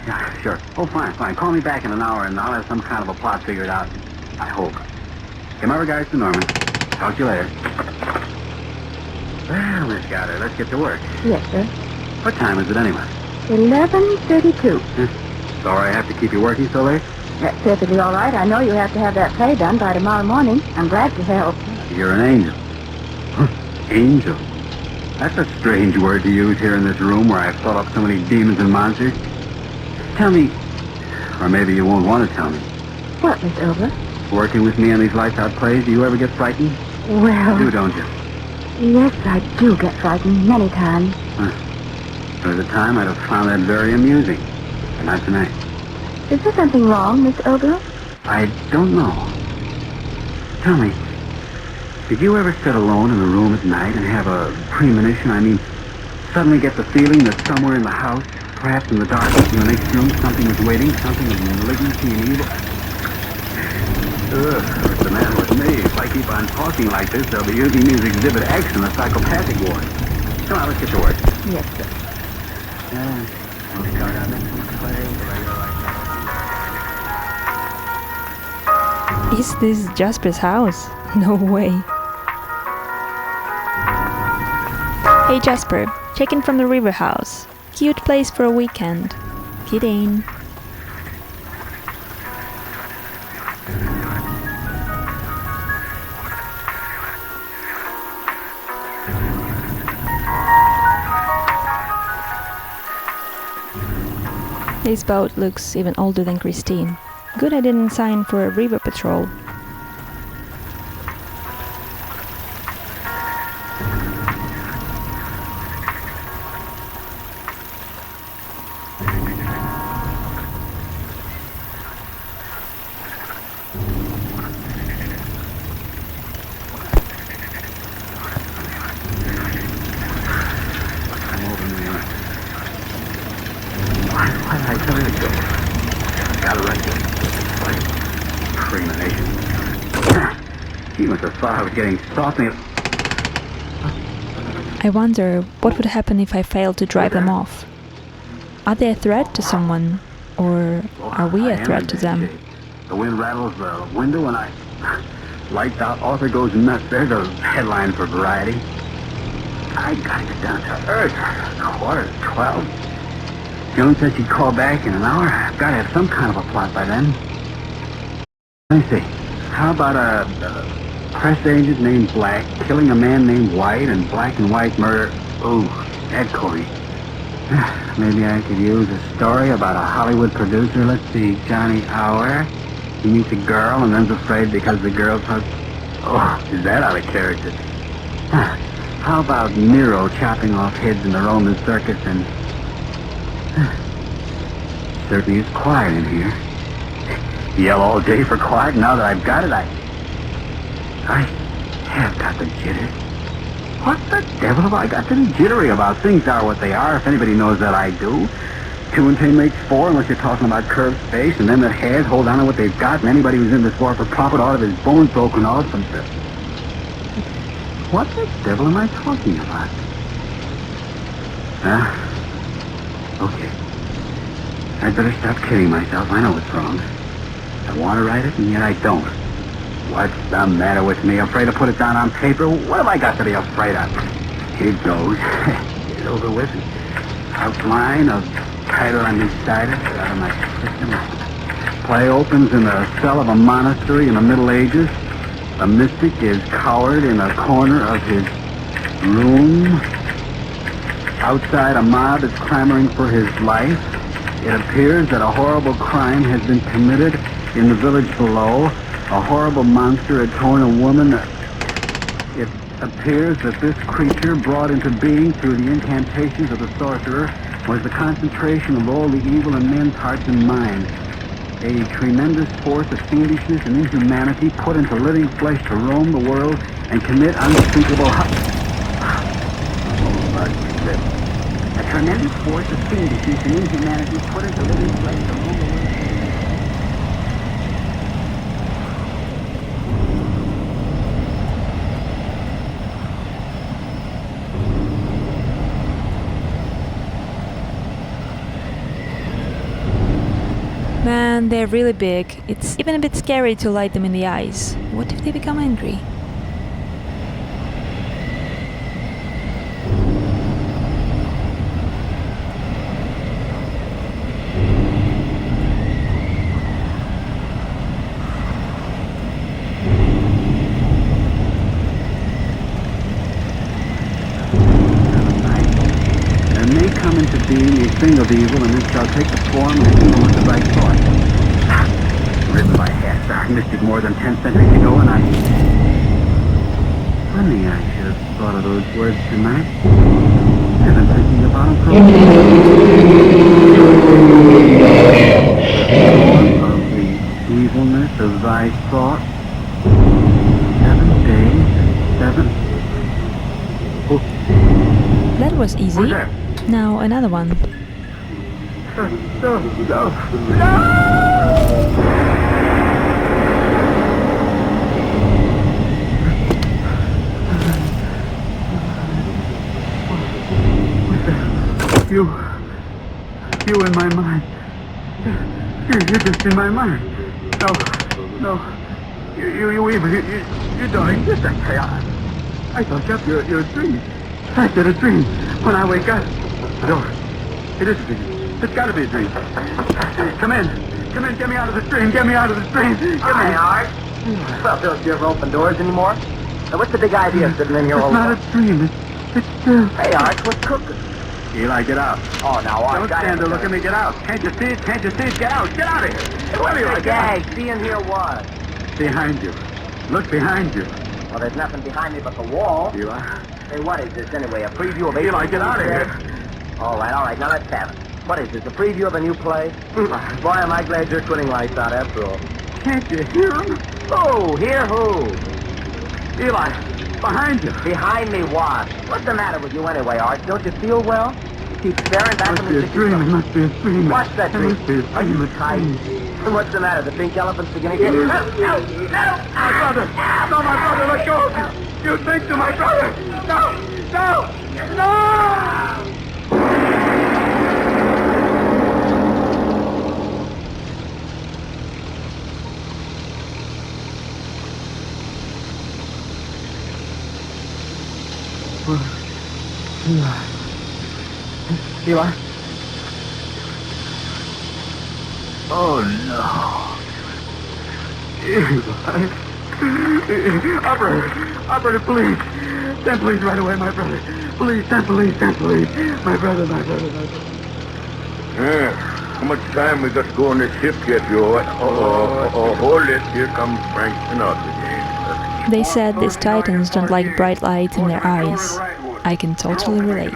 Yeah, sure. Oh, fine. Call me back in an hour and I'll have some kind of a plot figured out. I hope. Give my regards to Norman. Talk to you later. Well, Miss Goddard, let's get to work. Yes, sir. What time is it anyway? 11:32. Sorry I have to keep you working so late. That's perfectly all right. I know you have to have that play done by tomorrow morning. I'm glad to help. You're an angel. Angel? That's a strange word to use here in this room where I've thought up so many demons and monsters. Tell me, or maybe you won't want to tell me. What, Mr. Obler? Working with me on these lights out plays, do you ever get frightened? Well... You do, don't you? Yes, I do get frightened many times. There was a time I'd have found that very amusing, but not tonight. Is there something wrong, Mr. Obler? I don't know. Tell me, did you ever sit alone in a room at night and have a premonition? I mean, suddenly get the feeling that somewhere in the house, perhaps in the darkness in the next room, something is waiting, something of malignancy and evil? What's the matter with me? If I keep on talking like this, they'll be using me as Exhibit X in the psychopathic ward. Come on, let's get to work. Yes, sir. We'll start our next week's play with a regular light. Is this Jasper's house? No way. Hey Jasper, check-in from the River House. Cute place for a weekend. Kidding. This boat looks even older than Christine. Good I didn't sign for a river patrol. Why did I tell her to go? Got arrested. What? Premonition. She must have thought I was getting softly. I wonder what would happen if I failed to drive them off. Are they a threat to someone, or are we a threat to them? The wind rattles the window and I... Lights out, author goes nuts. There's a headline for Variety. I gotta get down to earth. 11:45. Joan said she'd call back in an hour. I've gotta have some kind of a plot by then. Let me see. How about a press agent named Black killing a man named White and Black and White murder? Ooh, Ed Corey. Maybe I could use a story about a Hollywood producer. Let's see, Johnny Hour. He meets a girl and then's afraid because the girl's husband. Oh, is that out of character? How about Nero chopping off heads in the Roman circus and... Certainly is quiet in here. Yell all day for quiet. Now that I've got it, I have got the jitters. What the devil have I got to be jittery about? Things are what they are, if anybody knows that I do. 2 and 2 makes 4, unless you're talking about curved space, and them that has hold on to what they've got, and anybody who's in this war for profit ought to have his bones broken off from this. What the devil am I talking about? Okay. I'd better stop kidding myself. I know what's wrong. I want to write it, and yet I don't. What's the matter with me? Afraid to put it down on paper? What have I got to be afraid of? Here goes. Get it over with. Outline of title undecided. Out of my system. Play opens in the cell of a monastery in the Middle Ages. A mystic is cowered in a corner of his room. Outside, a mob is clamoring for his life. It appears that a horrible crime has been committed in the village below. A horrible monster had torn a woman. It appears that this creature, brought into being through the incantations of the sorcerer, was the concentration of all the evil in men's hearts and minds. A tremendous force of fiendishness and inhumanity put into living flesh to roam the world and commit unspeakable A tremendous force of fiendishness and inhumanity put into living flesh to roam the world. Man, they're really big. It's even a bit scary to light them in the eyes. What if they become angry? There may come into being a thing of evil, and it shall take the form of evil with the right thought. Written by half-starved mystic more than 10 centuries ago, and Funny, I should have thought of those words tonight. I've been thinking about them for a while. Of the evilness of thy thought. 7 days, 7... That was easy. What's that? Now another one. No. You in my mind. You're just in my mind. No. You evil. You don't exist. I thought you're a dream. I said a dream. When I wake up. No. It is a dream. It's got to be a dream. Come in. Get me out of the stream. Get me out of the stream. Hi, Art. Well, don't you ever open doors anymore? Now, what's the big idea sitting in here all It's not a dream. It's true. Hey, Art, what's cooking? Eli, get out. Oh, now, Art, Don't stand there. Look at me. Get out. Can't you see it? Get out. Get out of here. What's Eli, the get out. gag? See in here what? Behind you. Look behind you. Well, there's nothing behind me but the wall. Eli. Hey, what is this anyway? A preview of... Eli, get out of here. All right. Now let's have it. What is this, a preview of a new play? Boy, am I glad you're quitting lights out after all. Can't you hear him? Who? Hear who? Eli, behind you. Behind me what? What's the matter with you anyway, Art? Don't you feel well? keep staring back at me. It must be a dream. What's that dream? Are you tight? What's the matter? The pink elephant's beginning to... No! My brother! No, my brother, let go of you! You think to my brother! No! No! No! Eli? Oh, no. Operator, please. Send police right away, my brother. Please, send police. My brother. How much time we got to go on this ship yet, Joe? Hold it. Here comes Frank Sinatra. They said these titans don't like bright lights in their eyes. I can totally relate.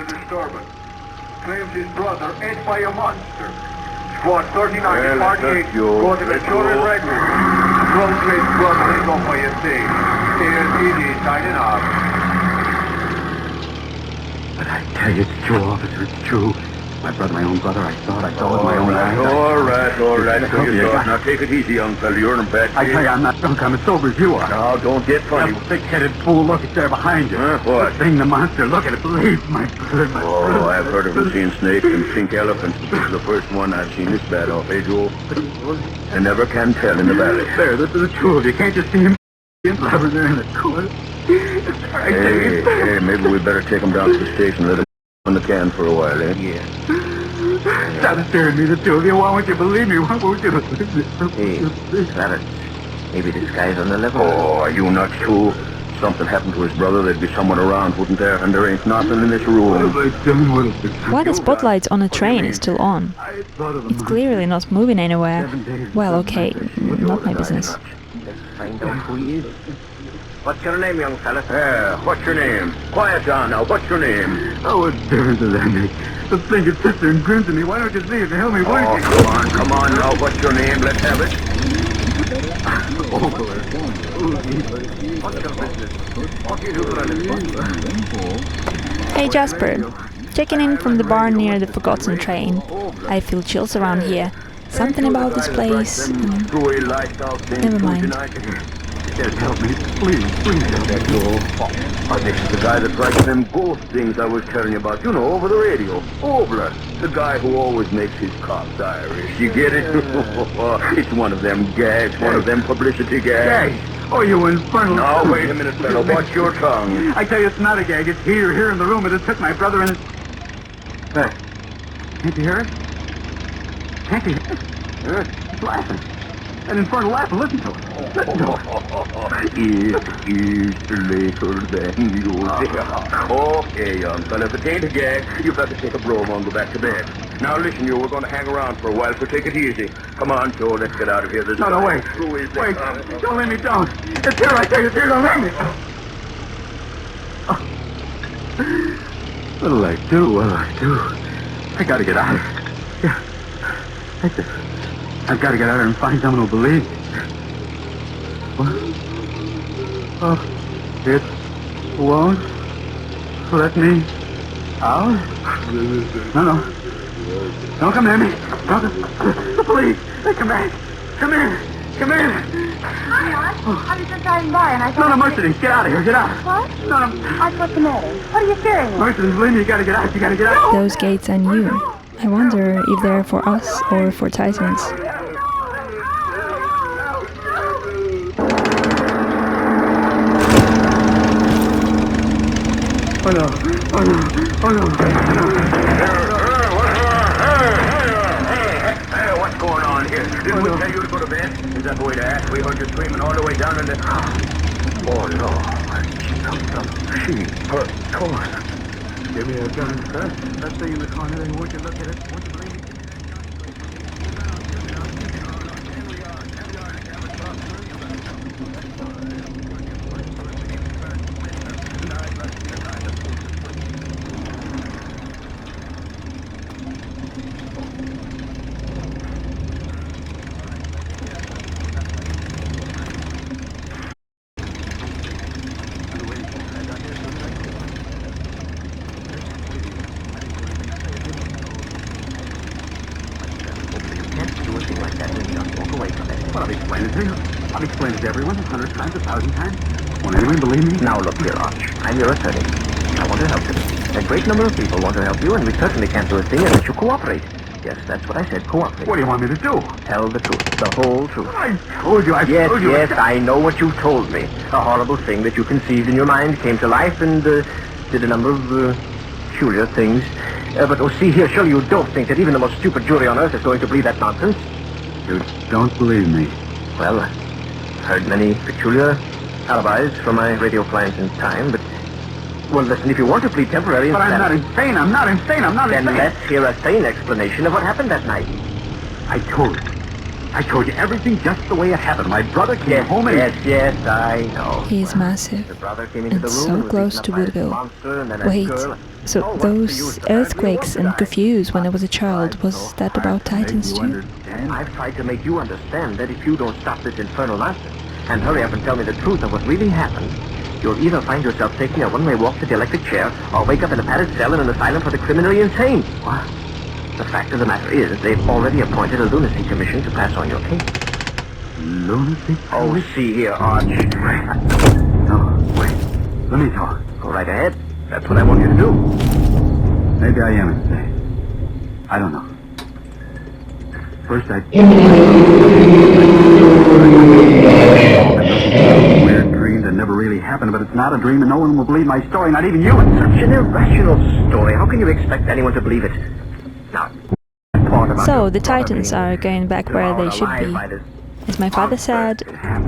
Claims his brother ate by a monster. Squad 39 Well, Part 8. let's go. Go to the Let's children go. right now. Close brother is off by a stage. Here's signing off. But I tell you, it's true, officer, it's true. My brother, my own brother, I saw it with my own eyes. All right. So you Yeah. thought. Now take it easy, young fella. You're in a bad shape. I tell you, I'm not drunk. I'm as sober as you are. Now, don't get funny. You thick-headed fool, look, it's there behind you. Huh? What? The thing, the monster, look at it, please, my brother, Oh, I've heard of them seeing snakes and pink elephants, but this is the first one I've seen this bad off, eh, Joe? I never can tell in the valley. There, this is the two of you. Can't you see him? Over there in the corner. Hey, maybe we better take them down to the station and let them on the can for a while, eh? Yeah. Stop staring at me, the two of you. Why won't you believe me? Why won't you believe me? Hey, Travis, maybe this guy's on the level. Oh, are you nuts, too? Something happened to his brother, there'd be someone around, wouldn't there? And there ain't nothing in this room. Why the spotlight on a train is still on? It's clearly not moving anywhere. Well, okay, not my business. Let's find out who he is. What's your name, young fella? What's your name? Quiet down now, what's your name? Oh, what difference does that make? The thing is sits there and grins at me. Why don't you see it to help me? Why don't you... Come on now, what's your name? Let's have it. What's your business? What do you do for a living? Hey Jasper, checking in from the bar near the forgotten train. I feel chills around here. Something about this place... never mind. Help me. Please help me. Oh, this is the guy that writes them ghost things I was telling you about. You know, over the radio. Obler. The guy who always makes his cop diaries. You get it? It's one of them gags. One of them publicity gags. Oh, you infernal... Now, wait a minute, fellow. Watch your tongue. I tell you, it's not a gag. It's here in the room. It has took my brother and... There. Can't you hear it? Can't you hear it? It's laughing. An infernal laugh. Listen to it. Listen to it. It is later than you think. Okay, young fella, if it ain't a gag, you've got to take a bromo and go back to bed. Now, listen, we're going to hang around for a while, so take it easy. Come on, Joe, let's get out of here. There's No, wait. Who is Wait. that? Don't let me down. It's here, I tell you. It's here. Don't let me. What'll I do? I gotta get out of here. Yeah. That's it. I've got to get out of here and find someone who'll believe me. What? Oh, it won't let me out? No. Don't come near me. The police. They come back. Come in. I was just driving by and I thought... No, Mercedes, get out of here. Get out. What? No. What's the matter? What are you fearing? Mercedes, believe me, you gotta get out. Those gates are new. I wonder if they're for us or for Titans. Oh no. Hey, what's going on here? Didn't we tell you to go to bed? Is that the way to act? We heard you screaming all the way down in the... Oh, no. She hurt torn. Give me a gun, sir. That thing in the corner, then won't you look at it? Won't you believe me? away from it. Well, I've explained it to you. I've explained it to everyone 100 times, 1,000 times. Won't anyone believe me? Now look here, Arch. I'm your attorney. I want to help you. A great number of people want to help you, and we certainly can't do a thing unless you cooperate. Yes, that's what I said, cooperate. What do you want me to do? Tell the truth, the whole truth. I told you, Yes, told you. yes, I know what you told me. A horrible thing that you conceived in your mind came to life and did a number of peculiar things. But see here, surely you don't think that even the most stupid jury on earth is going to believe that nonsense? You don't believe me. Well, I've heard many peculiar alibis from my radio clients in time, but... Well, listen, if you want to plead temporary... But I'm not insane, I'm not insane. Then let's hear a sane explanation of what happened that night. I told you everything just the way it happened. My brother came home and... Yes, I know. He is massive The brother came into and the room so and was close beaten to up by a Woodville. monster and then a Wait, girl. so Oh, what's the use those of that? earthquakes and curfews when I was a child, was that about Titans You too? understand? I've tried to make you understand that if you don't stop this infernal nonsense and hurry up and tell me the truth of what really happened, you'll either find yourself taking a one-way walk to the electric chair or wake up in a padded cell in an asylum for the criminally insane. What? The fact of the matter is they've already appointed a lunacy commission to pass on your case. Lunacy? Oh, see here, Arch. No, wait. Let me talk. Go right ahead. That's what I want you to do. Maybe I am insane. I don't know. First, weird dream that never really happened, but it's not a dream, and no one will believe my story, not even you. It's such an irrational story. How can you expect anyone to believe it? Now, So the Titans are going back where they should be. As my father said,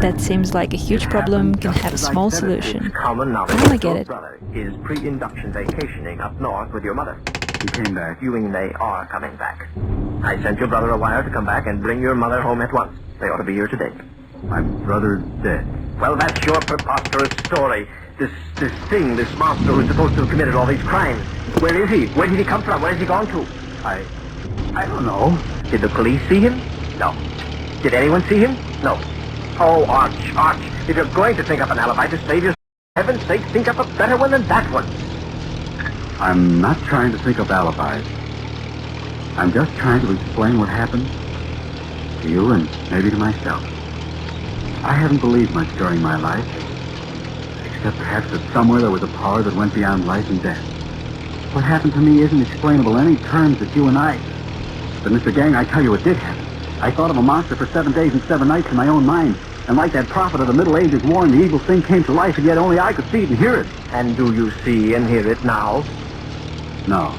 that seems like a huge problem can have a small solution. Common knowledge. Now I get it. Brother is pre-induction vacationing up north with your mother. He came back. You mean they are coming back? I sent your brother a wire to come back and bring your mother home at once. They ought to be here today. My brother's dead. Well, that's your preposterous story. This monster who's supposed to have committed all these crimes. Where is he? Where did he come from? Where has he gone to? I don't know. Did the police see him? No. Did anyone see him? No. Oh, Arch, if you're going to think up an alibi to save yourself, for heaven's sake, think up a better one than that one. I'm not trying to think of alibis. I'm just trying to explain what happened to you and maybe to myself. I haven't believed much during my life, except perhaps that somewhere there was a power that went beyond life and death. What happened to me isn't explainable in any terms that you and I... But, Mr. Gang, I tell you it did happen. I thought of a monster for 7 days and 7 nights in my own mind. And like that prophet of the Middle Ages warned, the evil thing came to life, and yet only I could see it and hear it. And do you see and hear it now? No.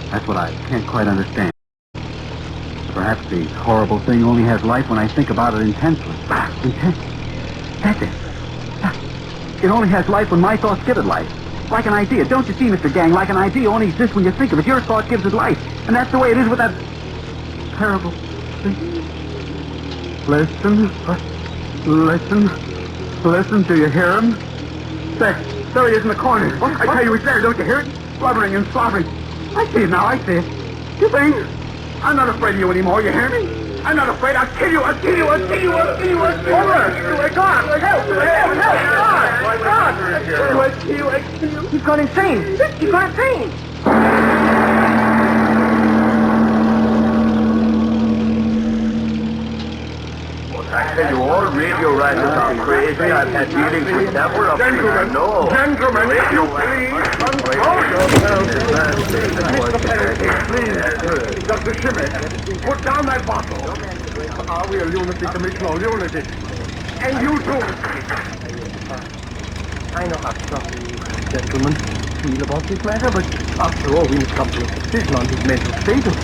That's what I can't quite understand. Perhaps the horrible thing only has life when I think about it intensely. Intensely? That's it. It only has life when my thoughts give it life. Like an idea. Don't you see, Mr. Gang? Like an idea only exists when you think of it. Your thought gives it life. And that's the way it is with that terrible thing. Listen. Listen. Do you hear him? There he is in the corner. What? I tell you, he's there. Don't you hear it? Blubbering and slobbering. I see it now. I see it. You think? I'm not afraid of you anymore. You hear me? I'm not afraid. I'll kill you. I'll kill you. I'll kill you. I'll kill you. I'll kill you. Over. God. Help. God. He's gone insane. He's gone insane. I tell you, all radio writers are crazy. I've had dealings with several of them. Gentlemen, if you please, control yourselves. Mr. Perry, please. Dr. Shimmick, put down that bottle. Are we a lunacy commission or lunatic? And you too. I know how strongly you gentlemen feel about this matter, but after all, we must come to a decision on his mental status.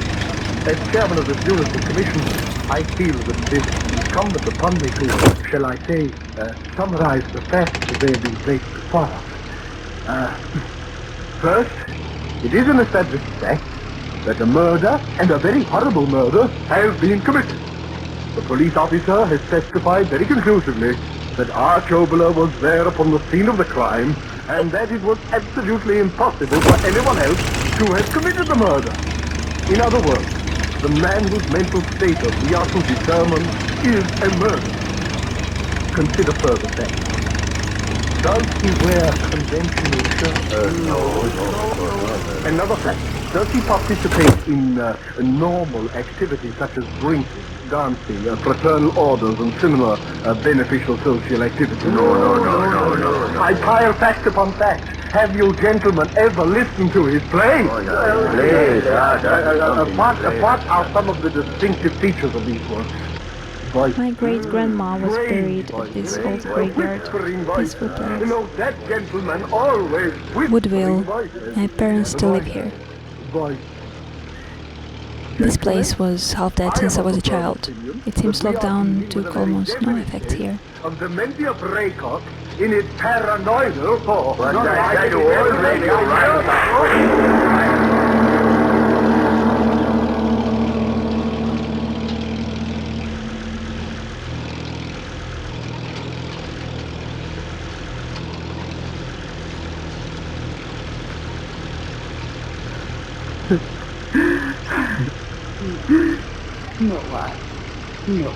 As chairman of this lunacy commission, I feel that it is incumbent upon me to, shall I say, summarize the facts as they have been placed before us. First, it is an established fact that a murder, and a very horrible murder, has been committed. The police officer has testified very conclusively that Arch Oboler was there upon the scene of the crime, and that it was absolutely impossible for anyone else to have committed the murder. In other words, the man whose mental status we are to determine is a murderer. Consider further facts. Does he wear conventional shirts? No. Another fact. Does he participate in normal activities such as drinking, dancing, fraternal orders, and similar beneficial social activities. No. I pile fact upon fact. Have you gentlemen ever listened to his play? Please, What are some of the distinctive features of these works? My great-grandma was buried at this old graveyard. Peaceful place. That gentleman always Woodville. My parents still live here. This place was half dead since I was a child. It seems lockdown took almost no effect here. Of the Mendia Breakout in its paranoidal form. No, what? No.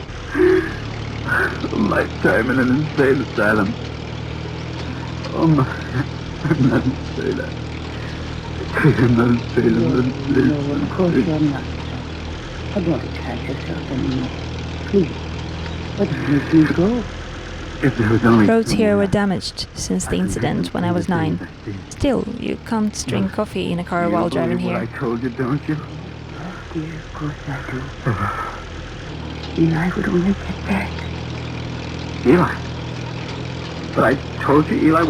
A lifetime in an insane asylum. Oh my, I'm not insane. I'm not insane. No, of course you're not. Oh, don't attack yourself anymore. Please. What did you go? If there was only Roads here were damaged since the incident when I was 9. Still, you can't drink coffee in a car while driving what I here. told you, don't you? Dear, of course I do. Eli would only get back. Eli. But I told you, Eli.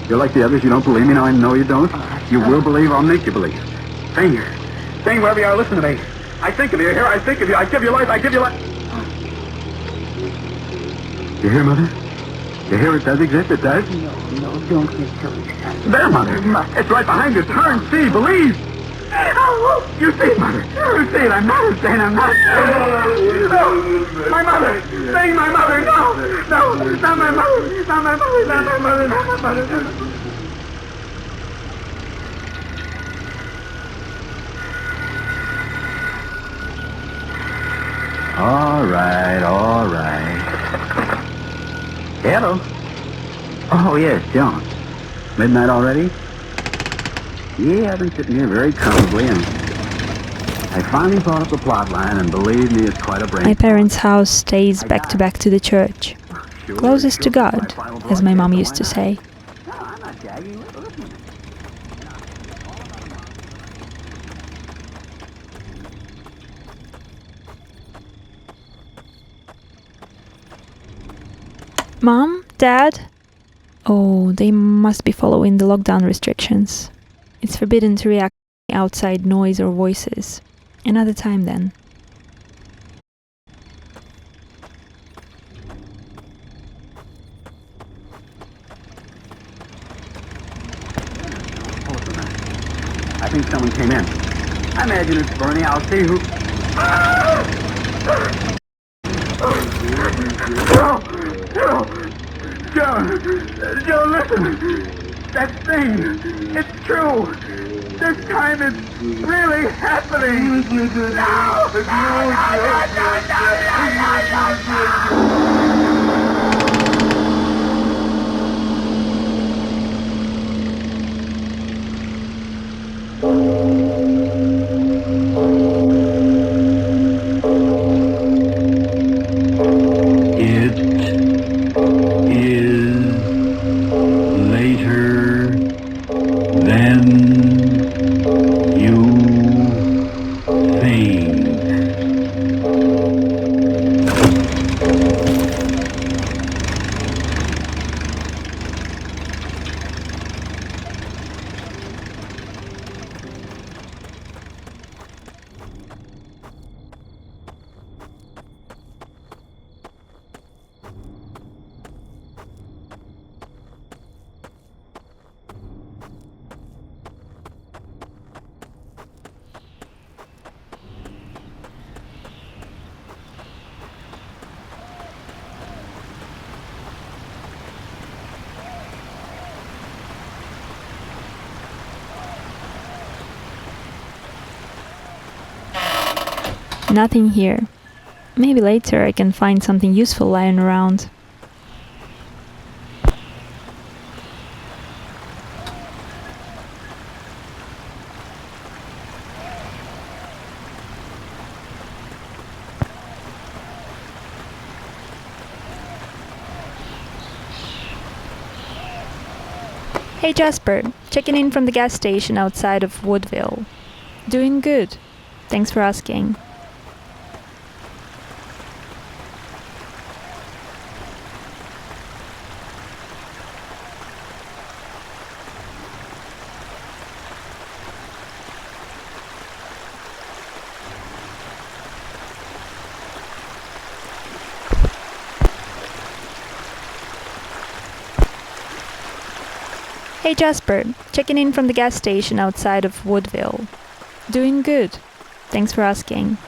You're like the others. You don't believe me. Now I know you don't. You will believe. I'll make you believe. Sing. Sing wherever you are. Listen to me. I think of you. Here, I think of you. I give you life. I give you life. You hear, Mother? You hear it does exist? It does? No, don't get so excited. There, Mother. It's right behind you. Turn, see, believe. You see, Mother. You see it. I'm not insane. I'm not insane. No. My mother. Sing, my mother. No. No. Not my mother. Not my mother. Not my mother. Not my mother. All right. All right. Hello. Oh, yes, John. Midnight already? Yeah, I've been sitting here very comfortably, and I finally thought up the plot line, and believe me, it's quite a brain. My parents' house stays back to back to the church. Closest to God, as my mom used to say. No, I'm not gagging. Listen. Mom? Dad? Oh, they must be following the lockdown restrictions. It's forbidden to react to outside noise or voices. Another time then. I think someone came in. I imagine it's Bernie. I'll see who... Joe, listen. That thing, it's true. This time it's really happening. It is later than you think. Nothing here. Maybe later I can find something useful lying around. Hey Jasper, checking in from the gas station outside of Woodville. Doing good. Thanks for asking. Hey Jasper, checking in from the gas station outside of Woodville. Doing good. Thanks for asking.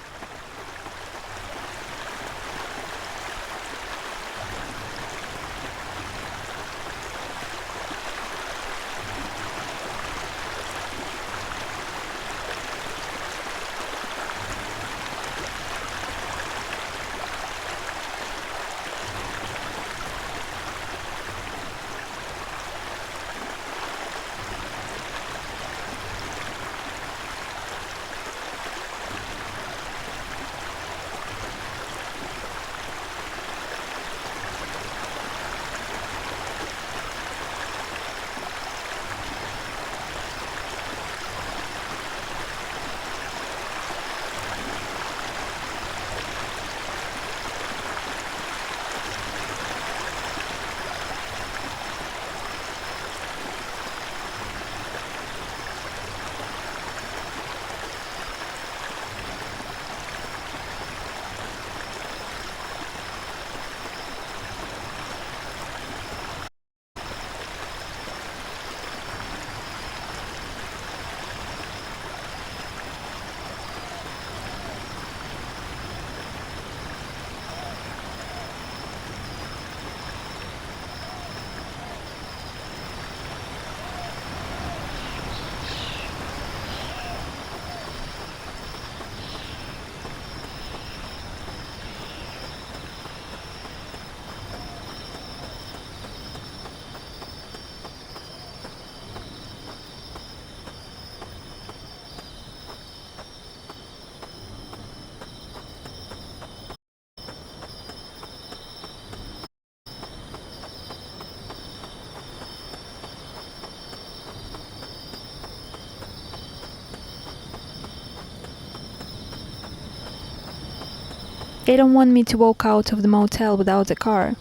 They don't want me to walk out of the motel without a car.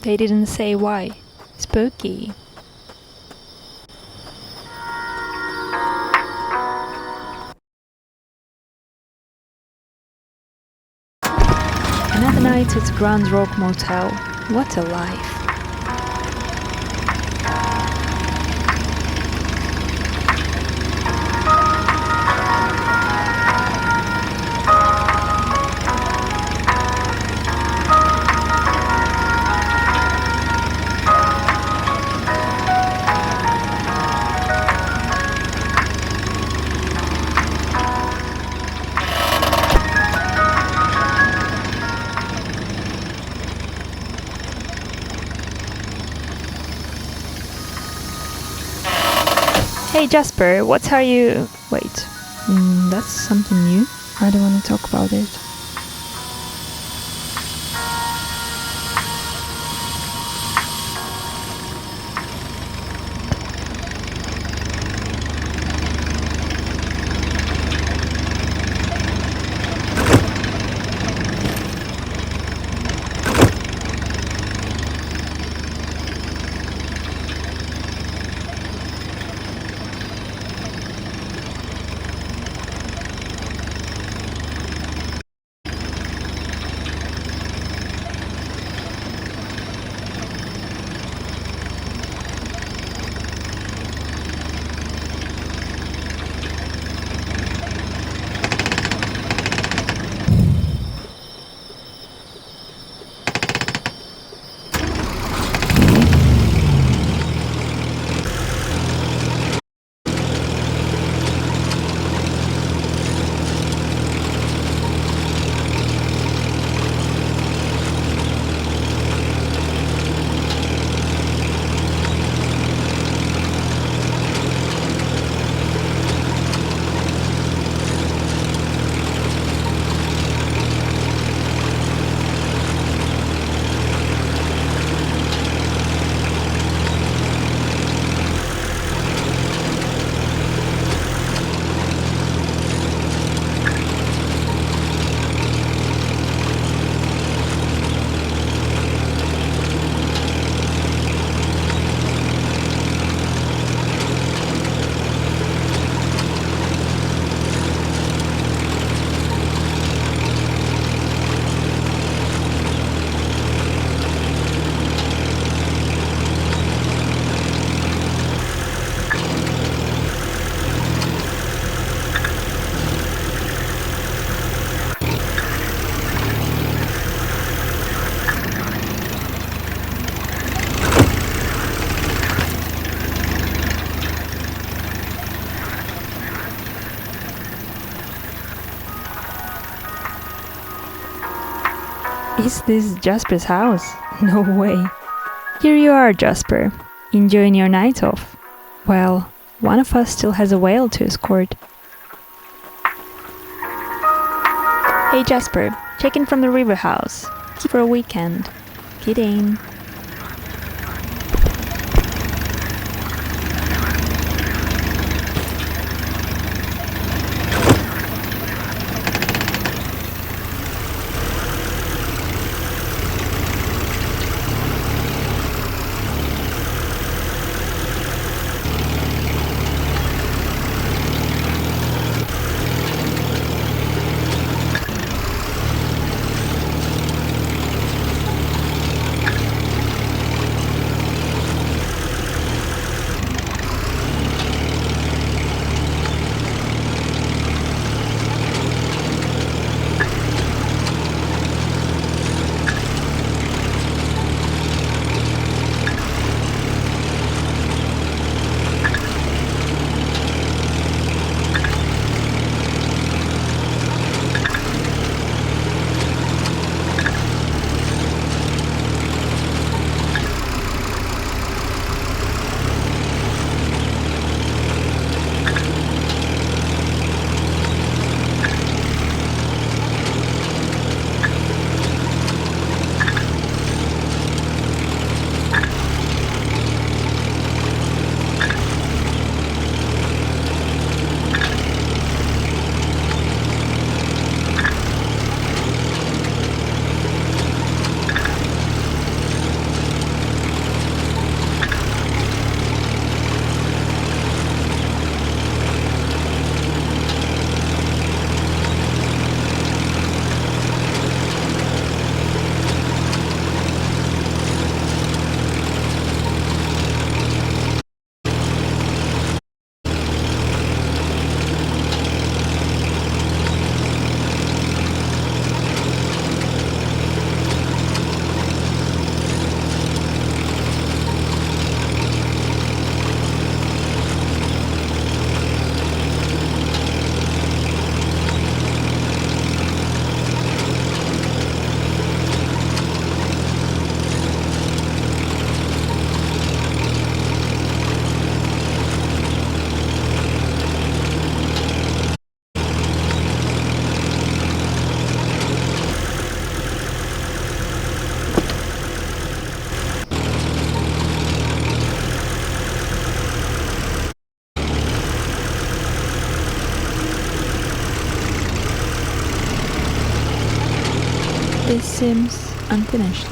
They didn't say why. Spooky. Another night at Grand Rock Motel. What a life. Hey Jasper, what are you... Wait, that's something new. I don't want to talk about it. Is this Jasper's house? No way. Here you are, Jasper, enjoying your night off. Well, one of us still has a whale to escort. Hey Jasper, check in from the river house. For a weekend. Kidding. This seems unfinished.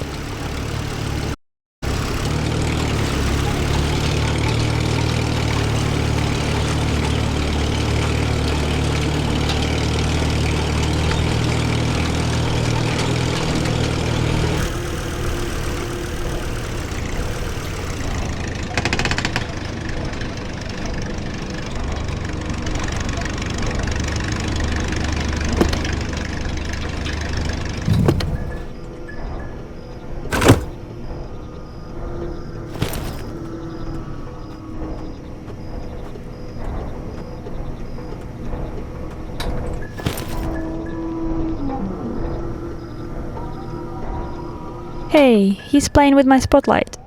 Hey, he's playing with my spotlight.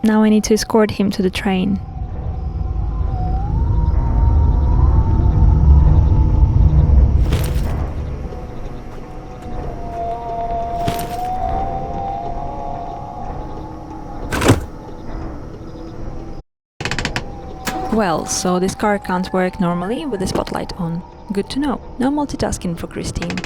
Now I need to escort him to the train. Well, so this car can't work normally with the spotlight on. Good to know. No multitasking for Christine.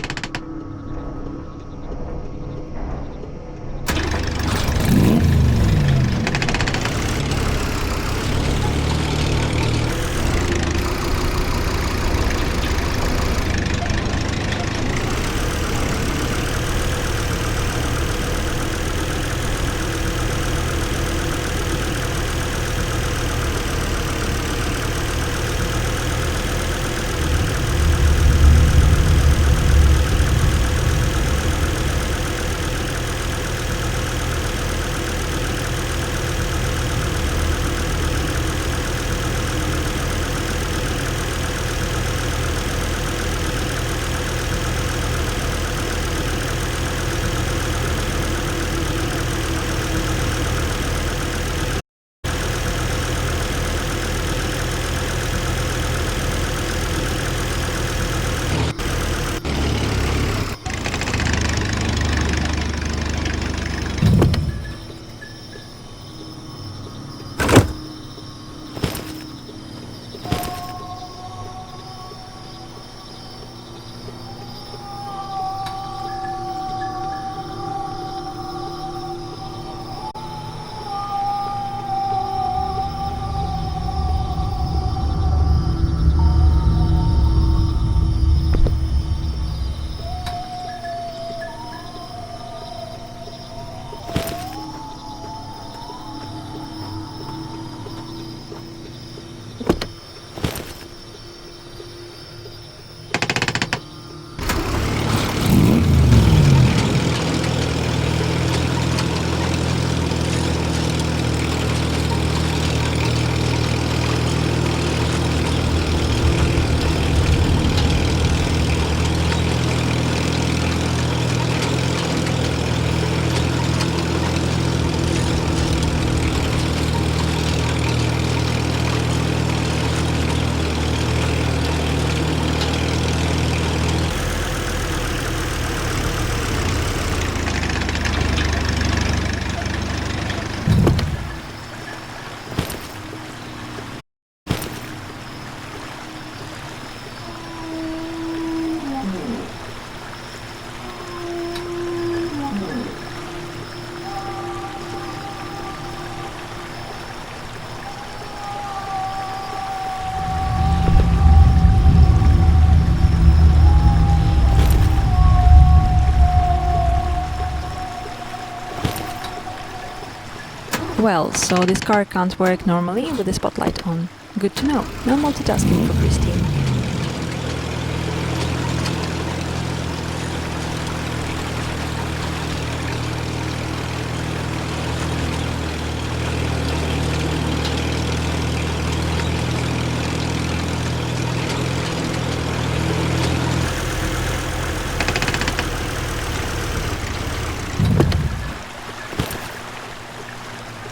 Well, so this car can't work normally with the spotlight on. Good to know. No multitasking for Christine.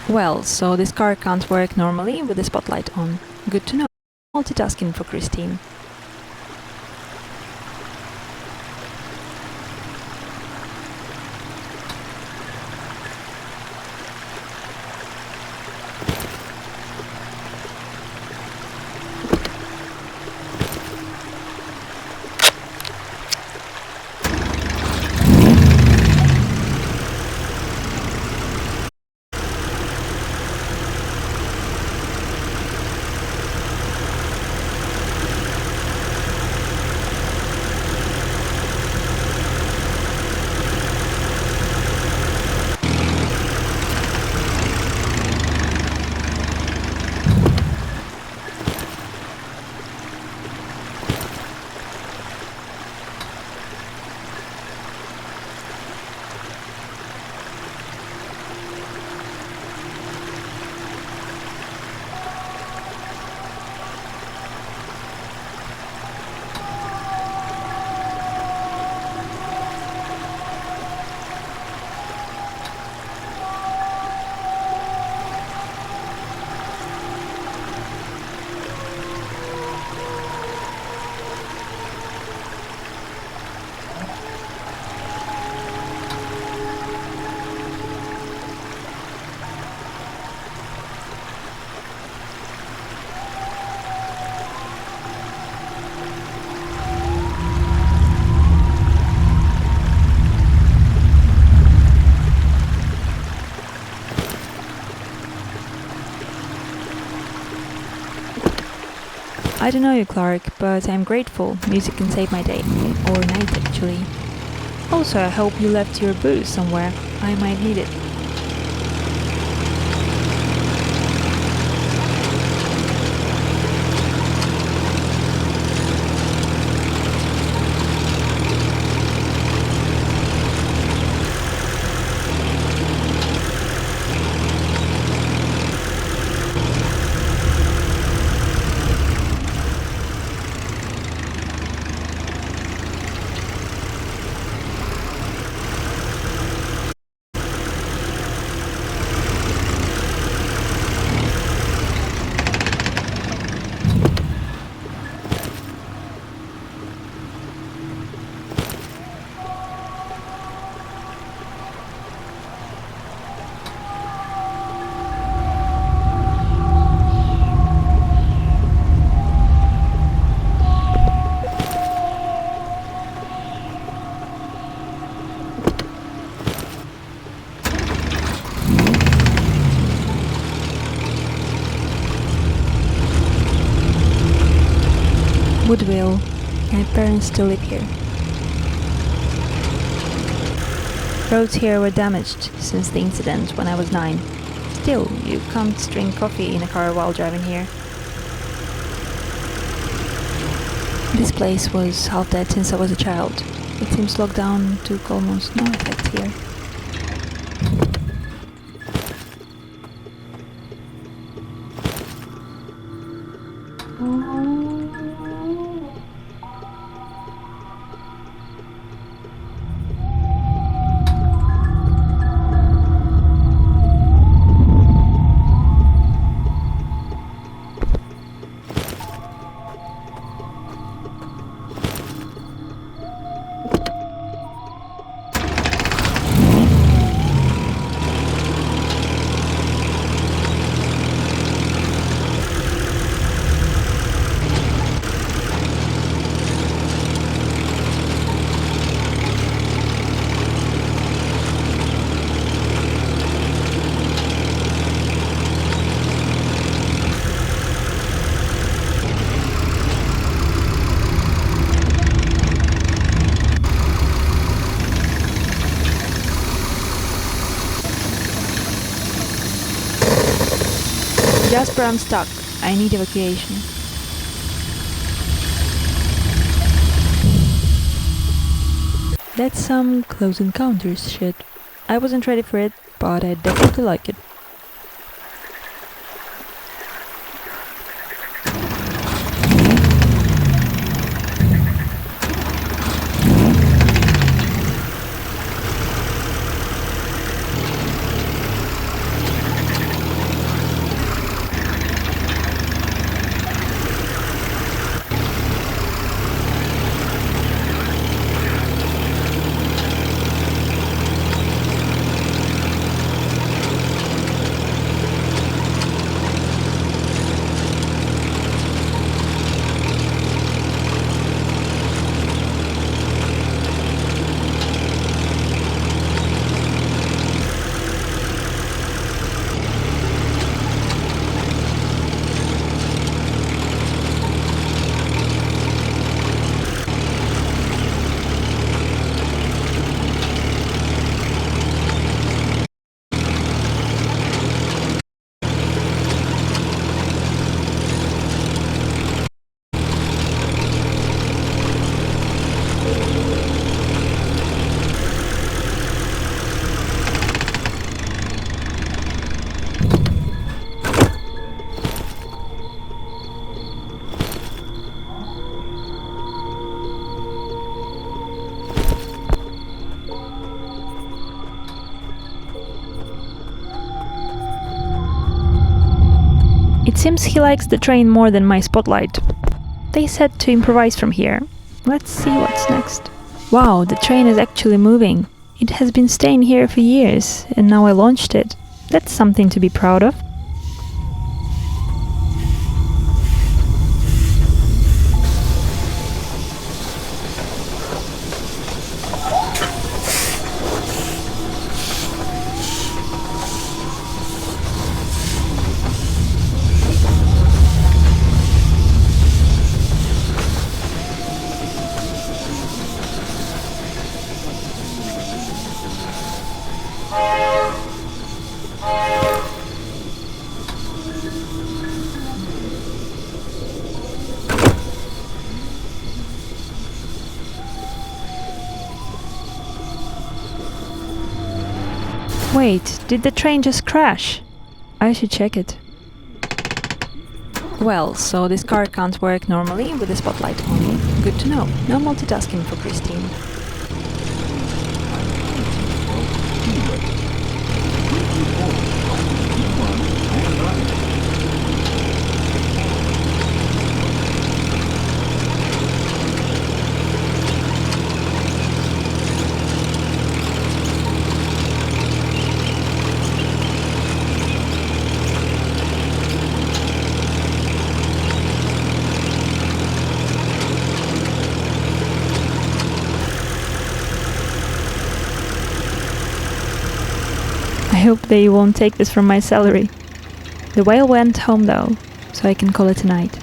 Well, so this car can't work normally with the spotlight on. Good to know. Multitasking for Christine. I don't know you, Clark, but I'm grateful. Music can save my day. Or night, actually. Also, I hope you left your booze somewhere. I might need it. Woodville. My parents still live here. Roads here were damaged since the incident when I was 9. Still, you can't drink coffee in a car while driving here. This place was half dead since I was a child. It seems lockdown took almost no effect here. Jasper, I'm stuck. I need evacuation. That's some close encounters shit. I wasn't ready for it, but I definitely like it. It seems he likes the train more than my spotlight. They said to improvise from here. Let's see what's next. Wow, the train is actually moving. It has been staying here for years, and now I launched it. That's something to be proud of. Wait, did the train just crash? I should check it. Well, so this car can't work normally with the spotlight only. Good to know. No multitasking for Christine. I hope they won't take this from my salary. The whale went home though, so I can call it a night.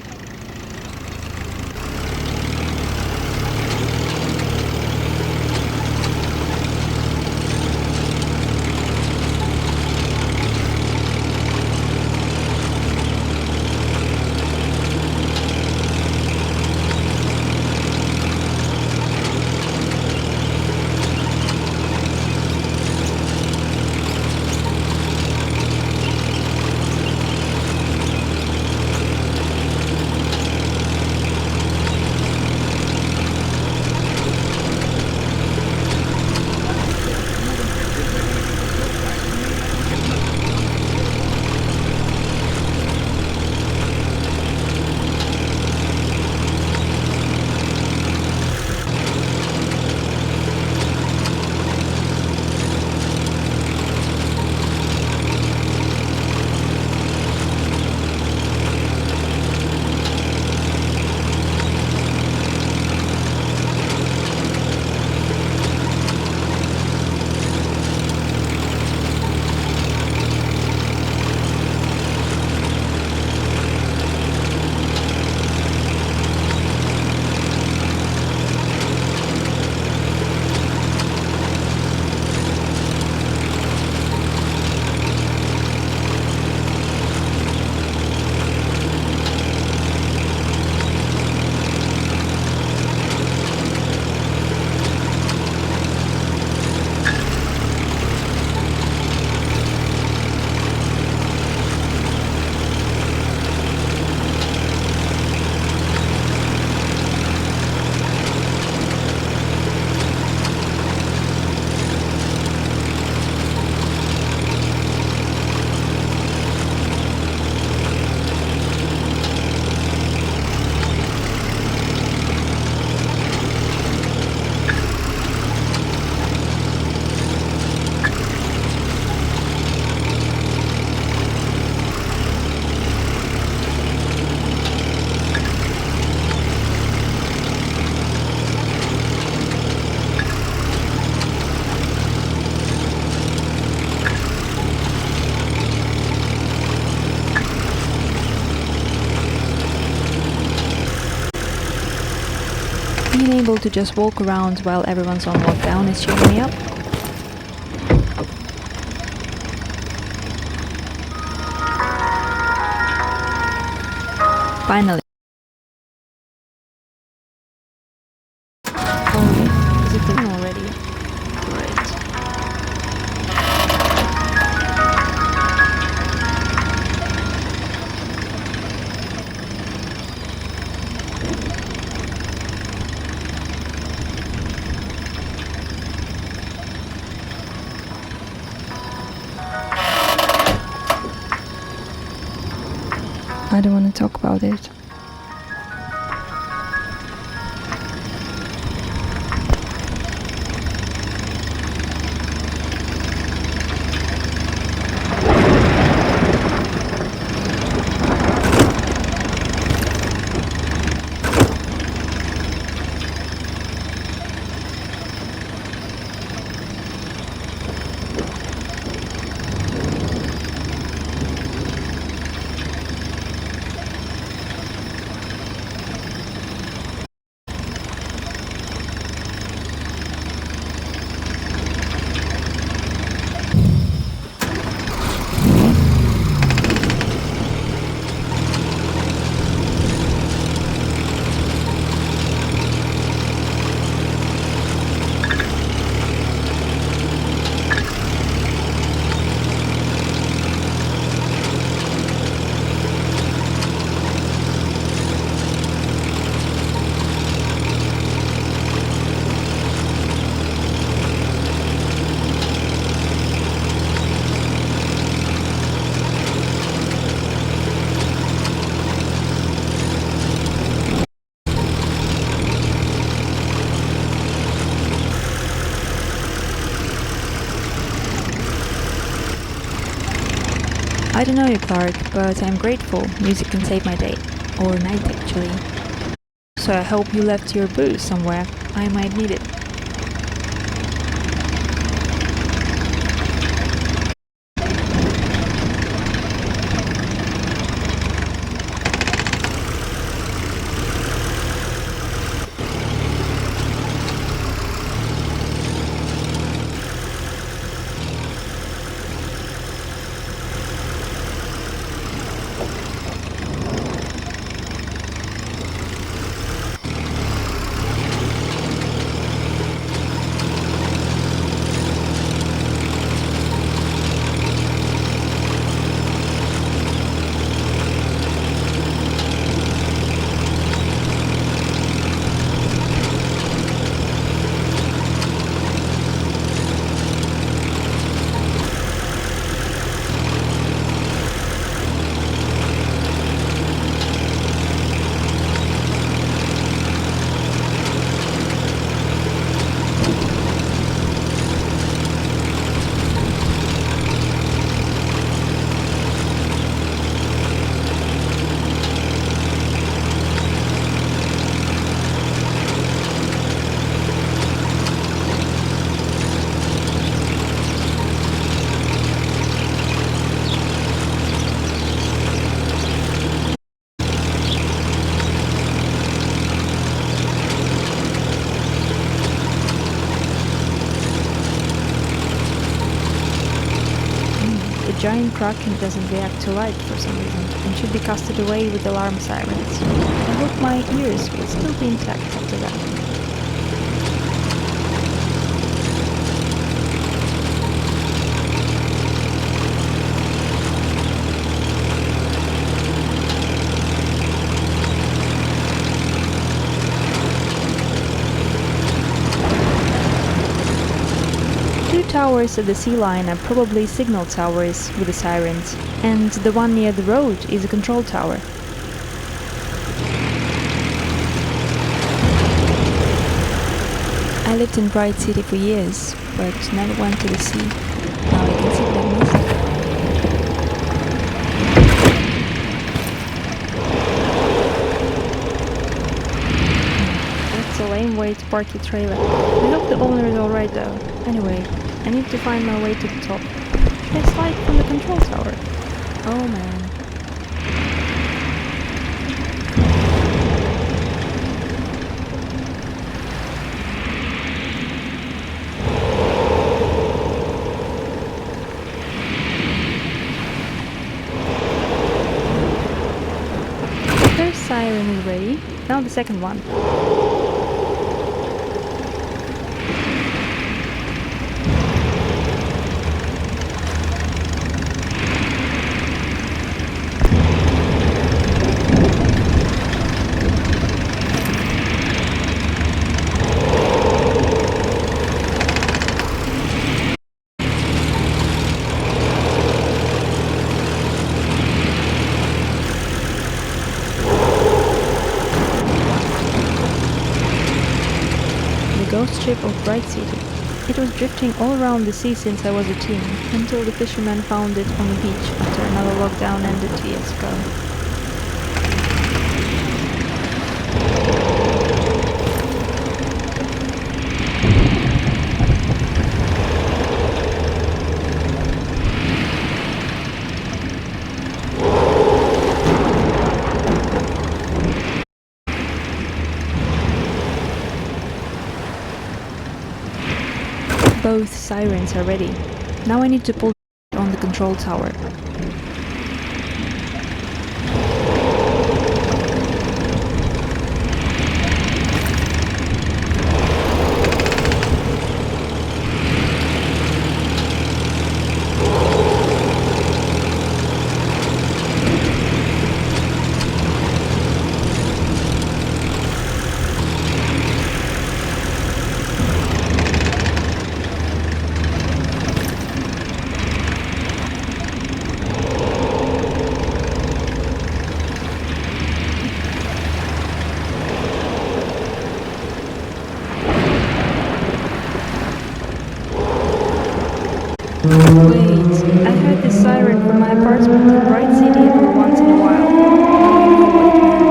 able to just walk around while everyone's on lockdown is cheering me up. Finally. Oh, is it done already? Great. I don't want to talk about it. I don't know you, Clark, but I'm grateful music can save my day. Or night, actually. So I hope you left your booze somewhere. I might need it. The giant kraken doesn't react to light for some reason, and should be casted away with alarm sirens. I hope my ears will still be intact after that. 2 towers at the sea line are probably signal towers with the sirens, and the one near the road is a control tower. I lived in Bright City for years, but never went to the sea. Now I can see what I missed. That's a lame way to park your trailer. I hope the owner is alright though. Anyway, I need to find my way to the top. Should I slide from the control tower? Oh man. Now the second one. Ghost ship of Bright City. It was drifting all around the sea since I was a teen, until the fishermen found it on the beach after another lockdown ended 2 years ago. Both sirens are ready. Now I need to pull on the control tower. Wait, I heard this siren from my apartment in Bright City every once in a while. Now I know what it meant.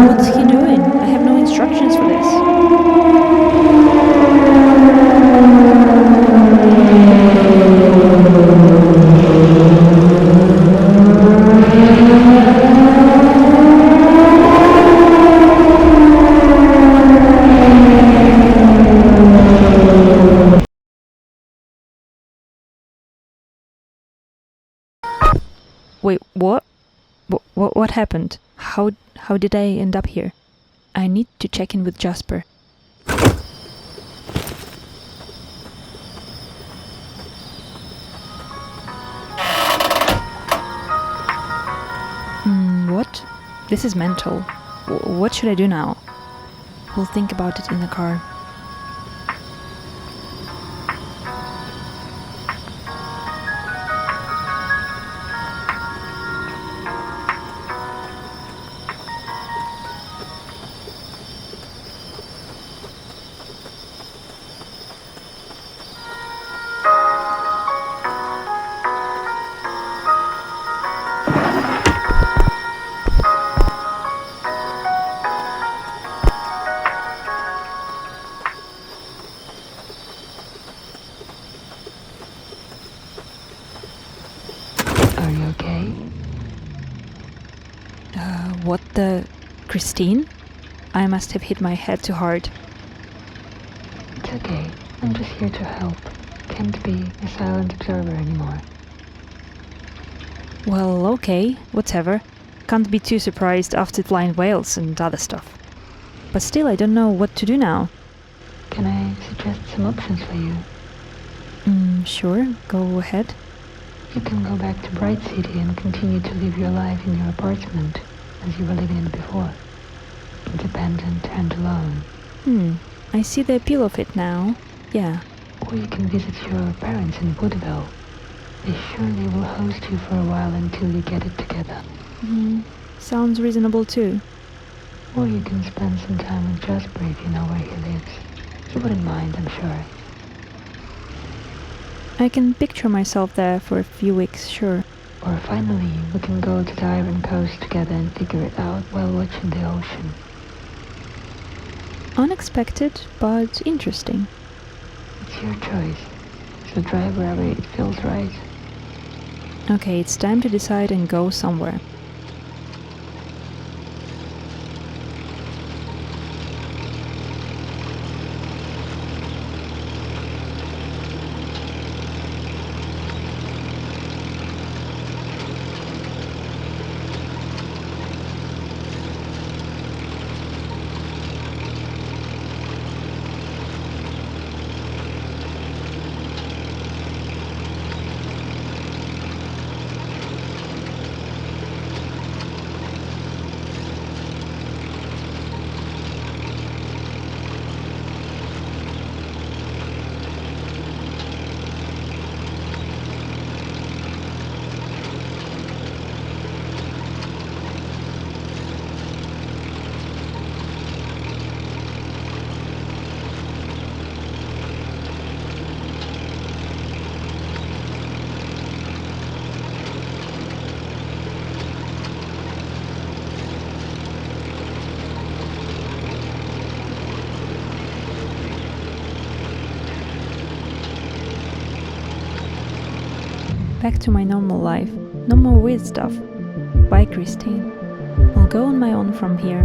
What's he doing? I have no instructions for this. Wait, what? What happened? How did I end up here? I need to check in with Jasper. What? This is mental. What should I do now? We'll think about it in the car. Are you okay? What the... Christine? I must have hit my head too hard. It's okay. I'm just here to help. Can't be a silent observer anymore. Well, okay, whatever. Can't be too surprised after blind whales and other stuff. But still, I don't know what to do now. Can I suggest some options for you? Sure, go ahead. You can go back to Bright City and continue to live your life in your apartment as you were living it before. Independent and alone. I see the appeal of it now. Yeah. Or you can visit your parents in Woodville. They surely will host you for a while until you get it together. Sounds reasonable too. Or you can spend some time with Jasper if you know where he lives. He wouldn't mind, I'm sure. I can picture myself there for a few weeks, sure. Or finally, we can go to the Iron Coast together and figure it out while watching the ocean. Unexpected, but interesting. It's your choice, so drive wherever it feels right. Okay, it's time to decide and go somewhere. Back to my normal life. No more weird stuff. Bye, Christine. I'll go on my own from here.